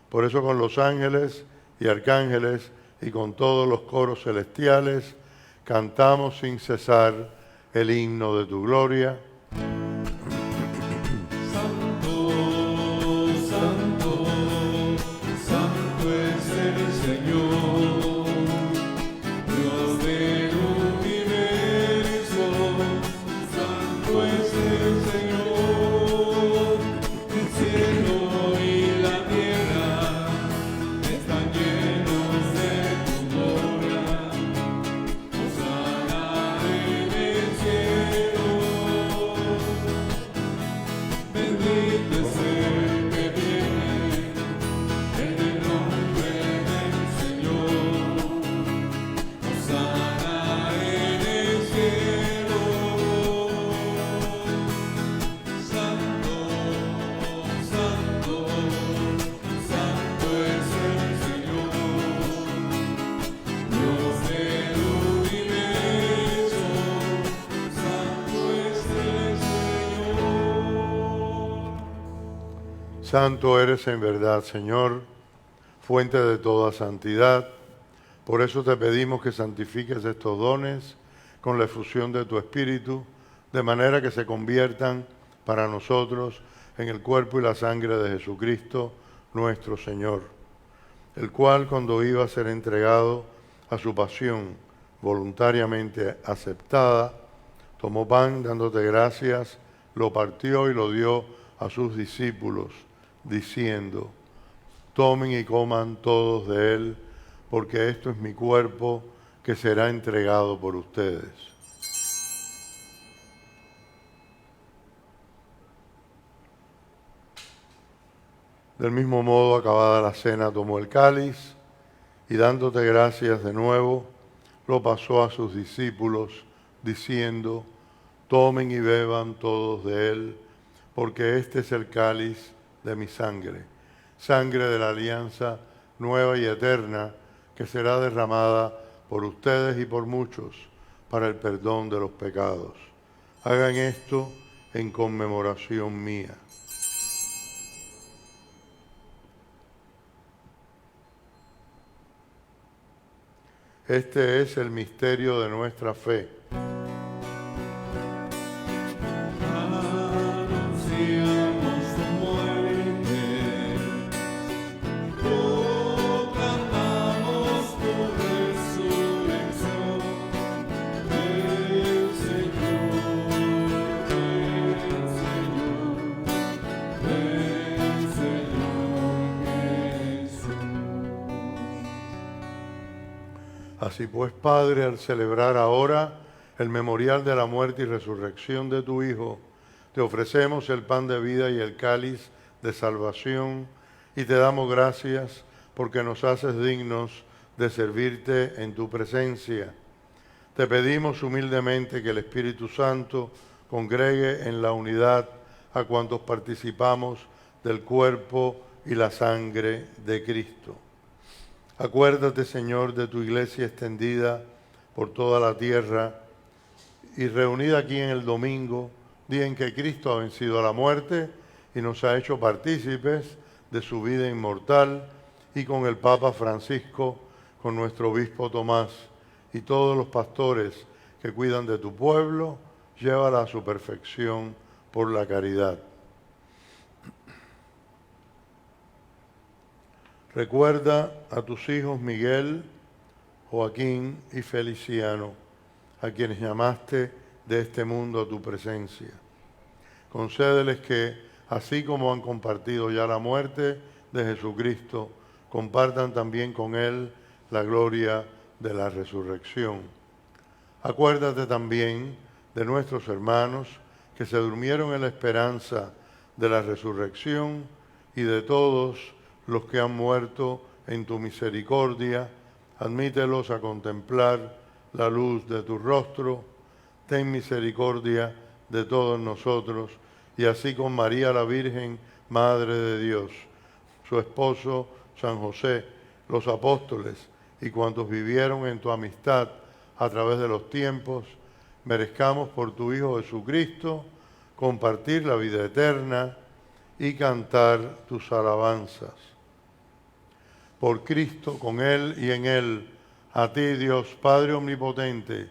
C: Por eso con los ángeles y arcángeles y con todos los coros celestiales cantamos sin cesar el himno de tu gloria.
B: Santo, santo, santo es el Señor, Dios del universo. Santo es el Señor, el cielo y la tierra están llenos de tu gloria. Hosana en el cielo. Bendito es el que viene en el nombre del Señor. Hosana en el cielo. Santo, santo, santo es el Señor, Dios del universo. Santo es el Señor.
C: Santo eres en verdad, Señor, fuente de toda santidad. Por eso te pedimos que santifiques estos dones con la efusión de tu Espíritu, de manera que se conviertan para nosotros en el cuerpo y la sangre de Jesucristo, nuestro Señor, el cual cuando iba a ser entregado a su pasión voluntariamente aceptada, tomó pan dándote gracias, lo partió y lo dio a sus discípulos, diciendo: tomen y coman todos de él, porque esto es mi cuerpo que será entregado por ustedes. Del mismo modo, acabada la cena, tomó el cáliz y dándote gracias de nuevo, lo pasó a sus discípulos, diciendo: tomen y beban todos de él, porque este es el cáliz de mi sangre, sangre de la alianza nueva y eterna, que será derramada por ustedes y por muchos para el perdón de los pecados. Hagan esto en conmemoración mía. Este es el misterio de nuestra fe.
B: Anunciamos tu muerte, proclamamos tu resurrección, del Señor, Jesús.
C: Así pues, Padre, al celebrar ahora el memorial de la muerte y resurrección de tu Hijo, te ofrecemos el pan de vida y el cáliz de salvación y te damos gracias porque nos haces dignos de servirte en tu presencia. Te pedimos humildemente que el Espíritu Santo congregue en la unidad a cuantos participamos del cuerpo y la sangre de Cristo. Acuérdate, Señor, de tu iglesia extendida por toda la tierra y reunida aquí en el domingo, día en que Cristo ha vencido a la muerte y nos ha hecho partícipes de su vida inmortal, y con el Papa Francisco, con nuestro obispo Tomás y todos los pastores que cuidan de tu pueblo, llévala a su perfección por la caridad. Recuerda a tus hijos Miguel, Joaquín y Feliciano, a quienes llamaste de este mundo a tu presencia. Concédeles que, así como han compartido ya la muerte de Jesucristo, compartan también con Él la gloria de la resurrección. Acuérdate también de nuestros hermanos que se durmieron en la esperanza de la resurrección y de todos los que han muerto en tu misericordia. Admítelos a contemplar la luz de tu rostro. Ten misericordia de todos nosotros, y así con María la Virgen, Madre de Dios, su esposo San José, los apóstoles y cuantos vivieron en tu amistad a través de los tiempos, merezcamos por tu Hijo Jesucristo compartir la vida eterna y cantar tus alabanzas. Por Cristo, con Él y en Él, a ti, Dios Padre Omnipotente,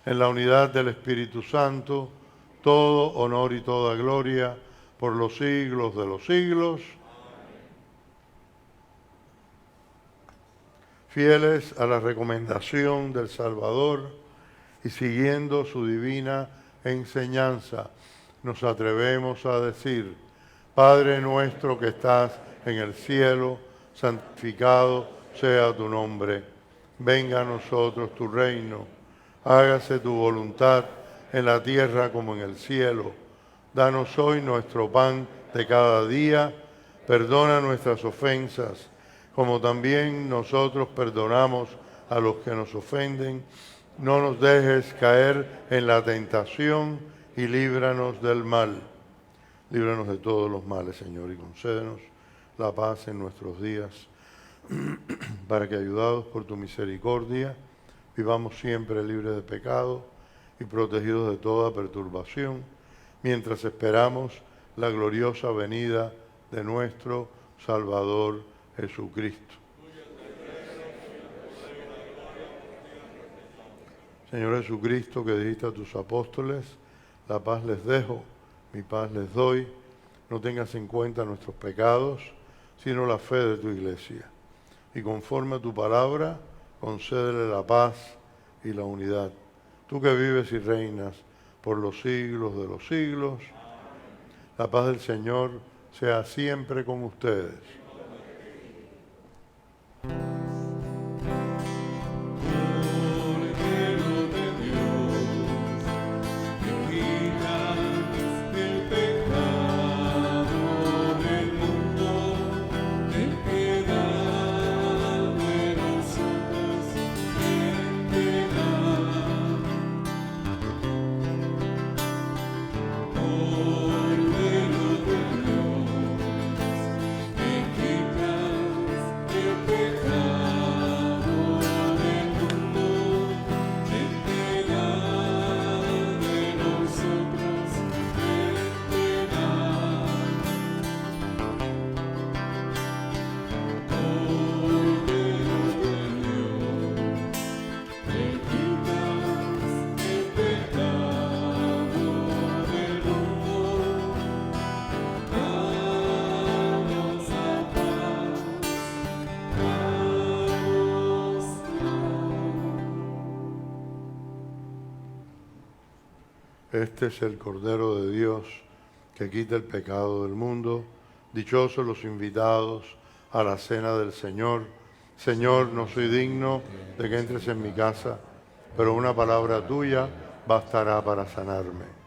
C: en la unidad del Espíritu Santo, todo honor y toda gloria por los siglos de los siglos. Fieles a la recomendación del Salvador y siguiendo su divina enseñanza, nos atrevemos a decir: Padre nuestro que estás en el cielo, santificado sea tu nombre. Venga a nosotros tu reino. Hágase tu voluntad en la tierra como en el cielo. Danos hoy nuestro pan de cada día. Perdona nuestras ofensas, como también nosotros perdonamos a los que nos ofenden. No nos dejes caer en la tentación y líbranos del mal. Líbranos de todos los males, Señor, y concédenos la paz en nuestros días, para que, ayudados por tu misericordia, vivamos siempre libres de pecado y protegidos de toda perturbación, mientras esperamos la gloriosa venida de nuestro Salvador Jesucristo. Señor Jesucristo, que dijiste a tus apóstoles: la paz les dejo, mi paz les doy. No tengas en cuenta nuestros pecados, sino la fe de tu iglesia. Y conforme a tu palabra, concédele la paz y la unidad. Tú que vives y reinas por los siglos de los siglos, la paz del Señor sea siempre con ustedes. Este es el Cordero de Dios que quita el pecado del mundo. Dichosos los invitados a la cena del Señor. Señor, no soy digno de que entres en mi casa, pero una palabra tuya bastará para sanarme.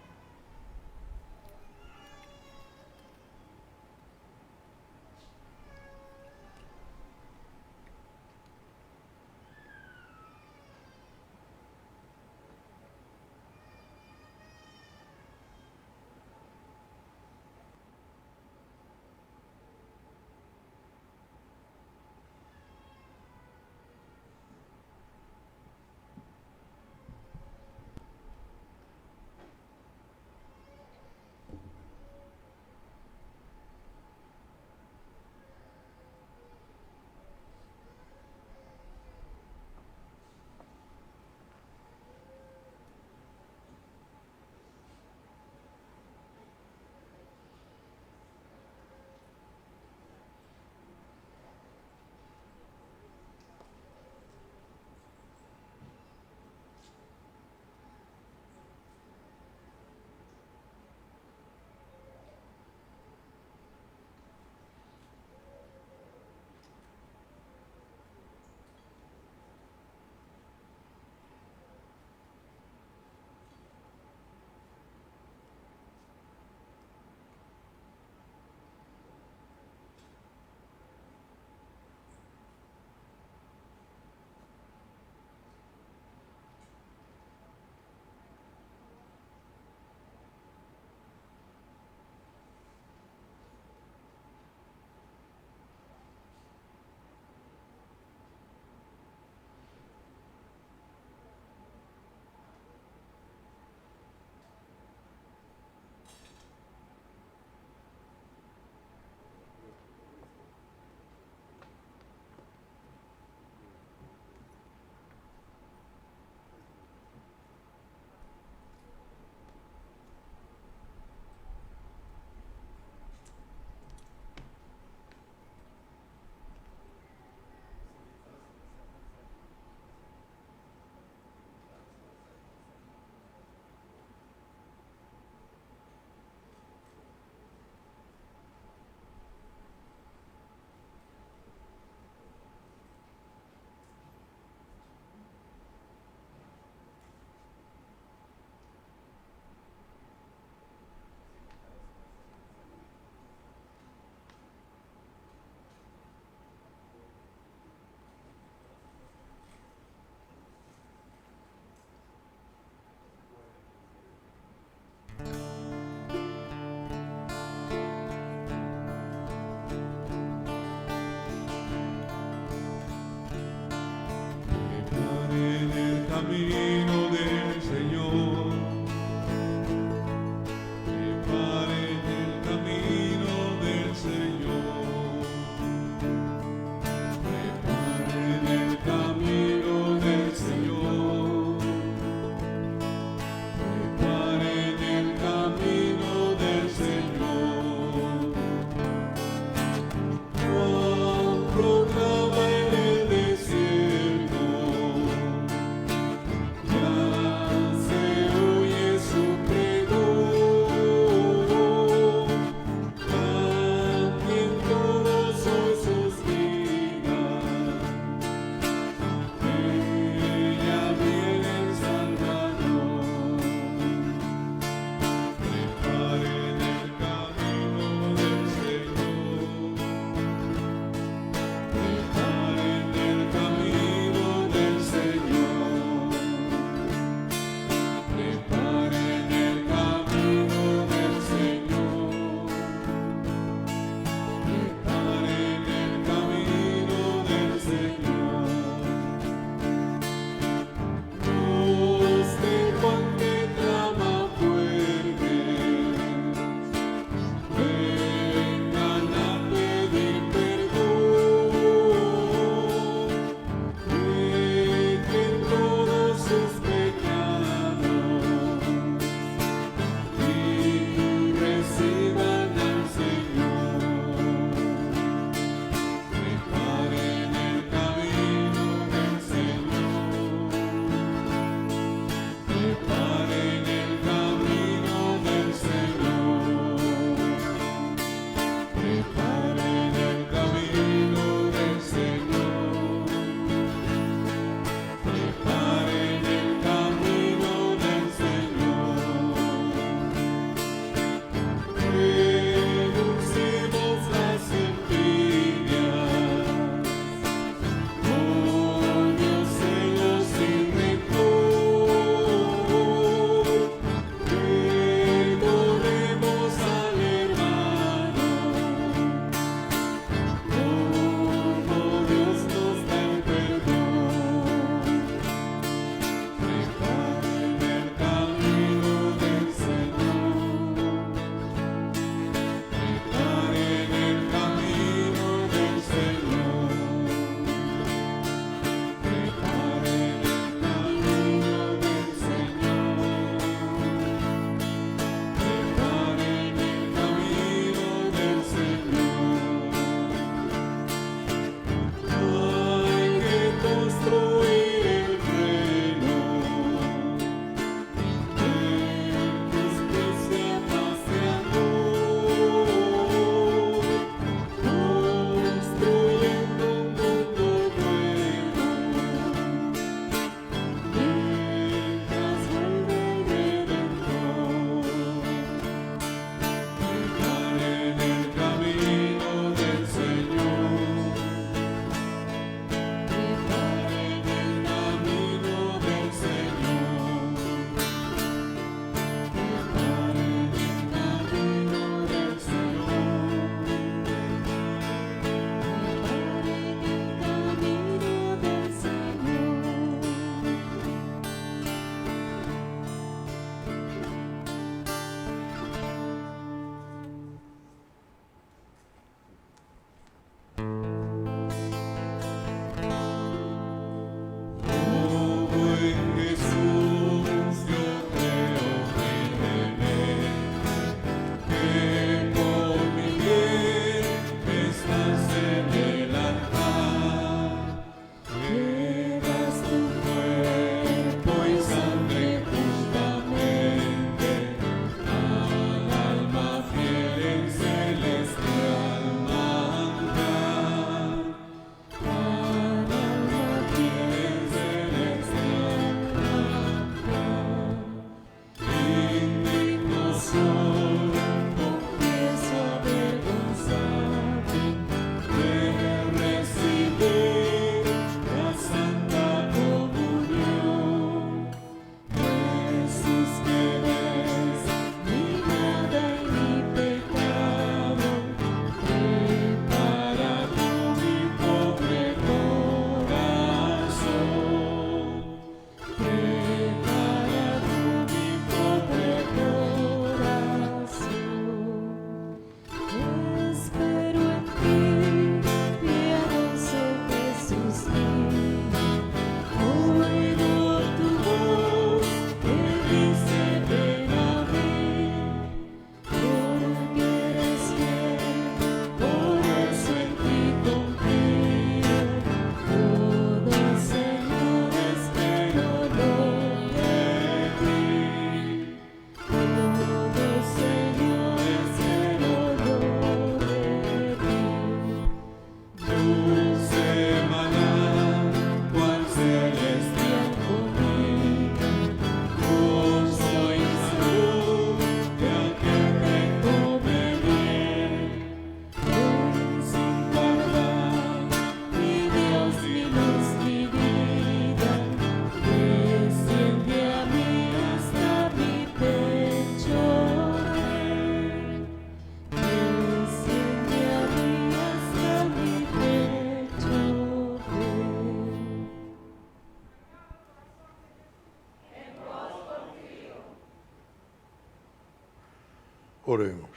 C: Oremos.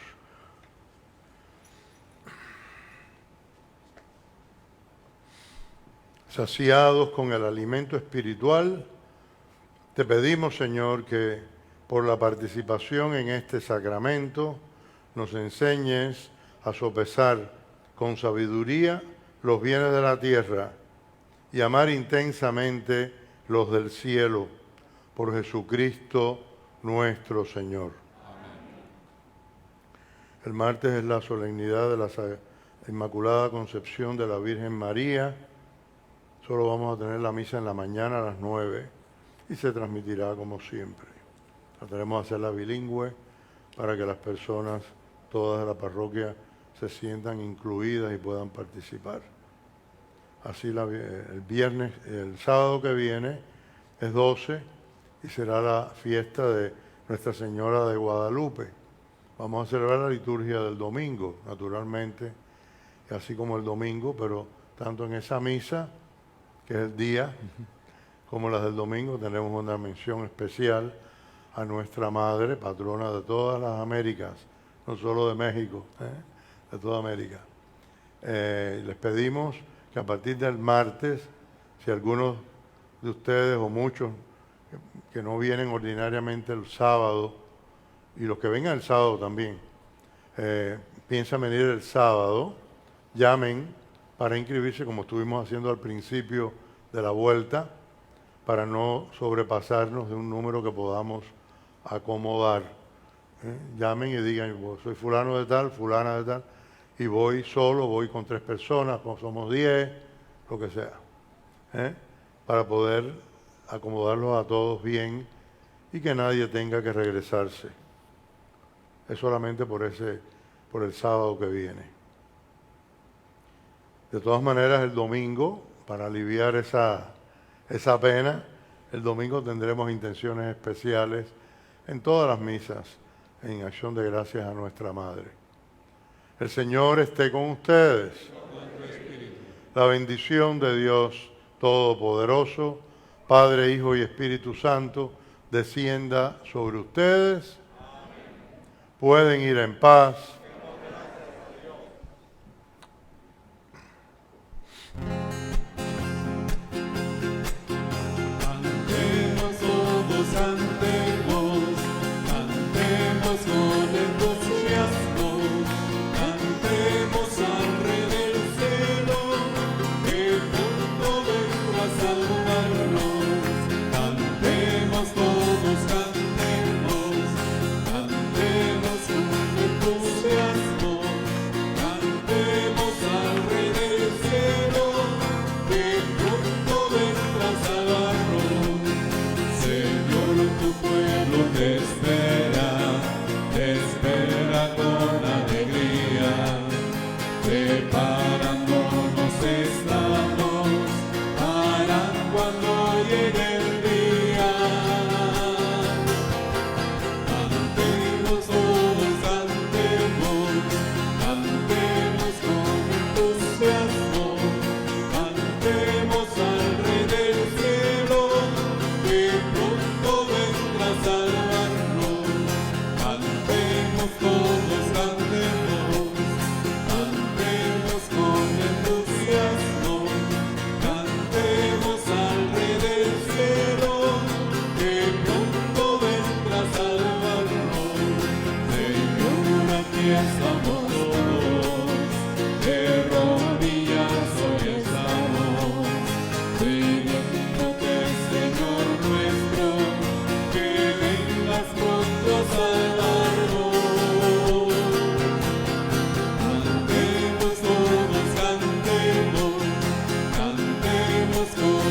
C: Saciados con el alimento espiritual, te pedimos, Señor, que por la participación en este sacramento nos enseñes a sopesar con sabiduría los bienes de la tierra y amar intensamente los del cielo, por Jesucristo nuestro Señor. El martes es la solemnidad de la Inmaculada Concepción de la Virgen María. Solo vamos a tener la misa en la mañana a las 9 y se transmitirá como siempre. Trataremos de hacerla bilingüe para que las personas, todas de la parroquia, se sientan incluidas y puedan participar. Así el sábado que viene es 12 y será la fiesta de Nuestra Señora de Guadalupe. Vamos a celebrar la liturgia del domingo, naturalmente, así como el domingo, pero tanto en esa misa, que es el día, como las del domingo, tenemos una mención especial a nuestra Madre, patrona de todas las Américas, no solo de México, de toda América. Les pedimos que a partir del martes, si algunos de ustedes o muchos que no vienen ordinariamente el sábado, y los que vengan el sábado también, piensan venir el sábado, llamen para inscribirse como estuvimos haciendo al principio de la vuelta, para no sobrepasarnos de un número que podamos acomodar. Llamen y digan, soy fulano de tal, fulana de tal, y voy solo, voy con 3 personas, somos 10, lo que sea, para poder acomodarlos a todos bien y que nadie tenga que regresarse. Es solamente por el sábado que viene. De todas maneras, el domingo, para aliviar esa pena, el domingo tendremos intenciones especiales en todas las misas, en acción de gracias a nuestra Madre. El Señor esté con ustedes. La bendición de Dios Todopoderoso, Padre, Hijo y Espíritu Santo, descienda sobre ustedes. Pueden ir en paz.
B: Cantemos todos, cantemos con entusiasmo, cantemos al Rey del cielo, que pronto vendrá a salvarnos. Cantemos todos, cantemos con entusiasmo, cantemos al Rey del cielo, que pronto vendrá a salvarnos. Señor, tu pueblo te espera con alegría, preparándonos estamos para cuando llegue el día. Cantemos todos, cantemos con entusiasmo, cantemos al Rey del cielo, que pronto vendrá a salvarnos. Cantemos todos, cantemos con entusiasmo, cantemos al Rey del cielo, que pronto vendrá a salvarnos. Señor, aquí estamos todos, de rodillas hoy estamos, pidiéndote, Señor nuestro, que vengas pronto a salvarnos. Cantemos todos, cantemos con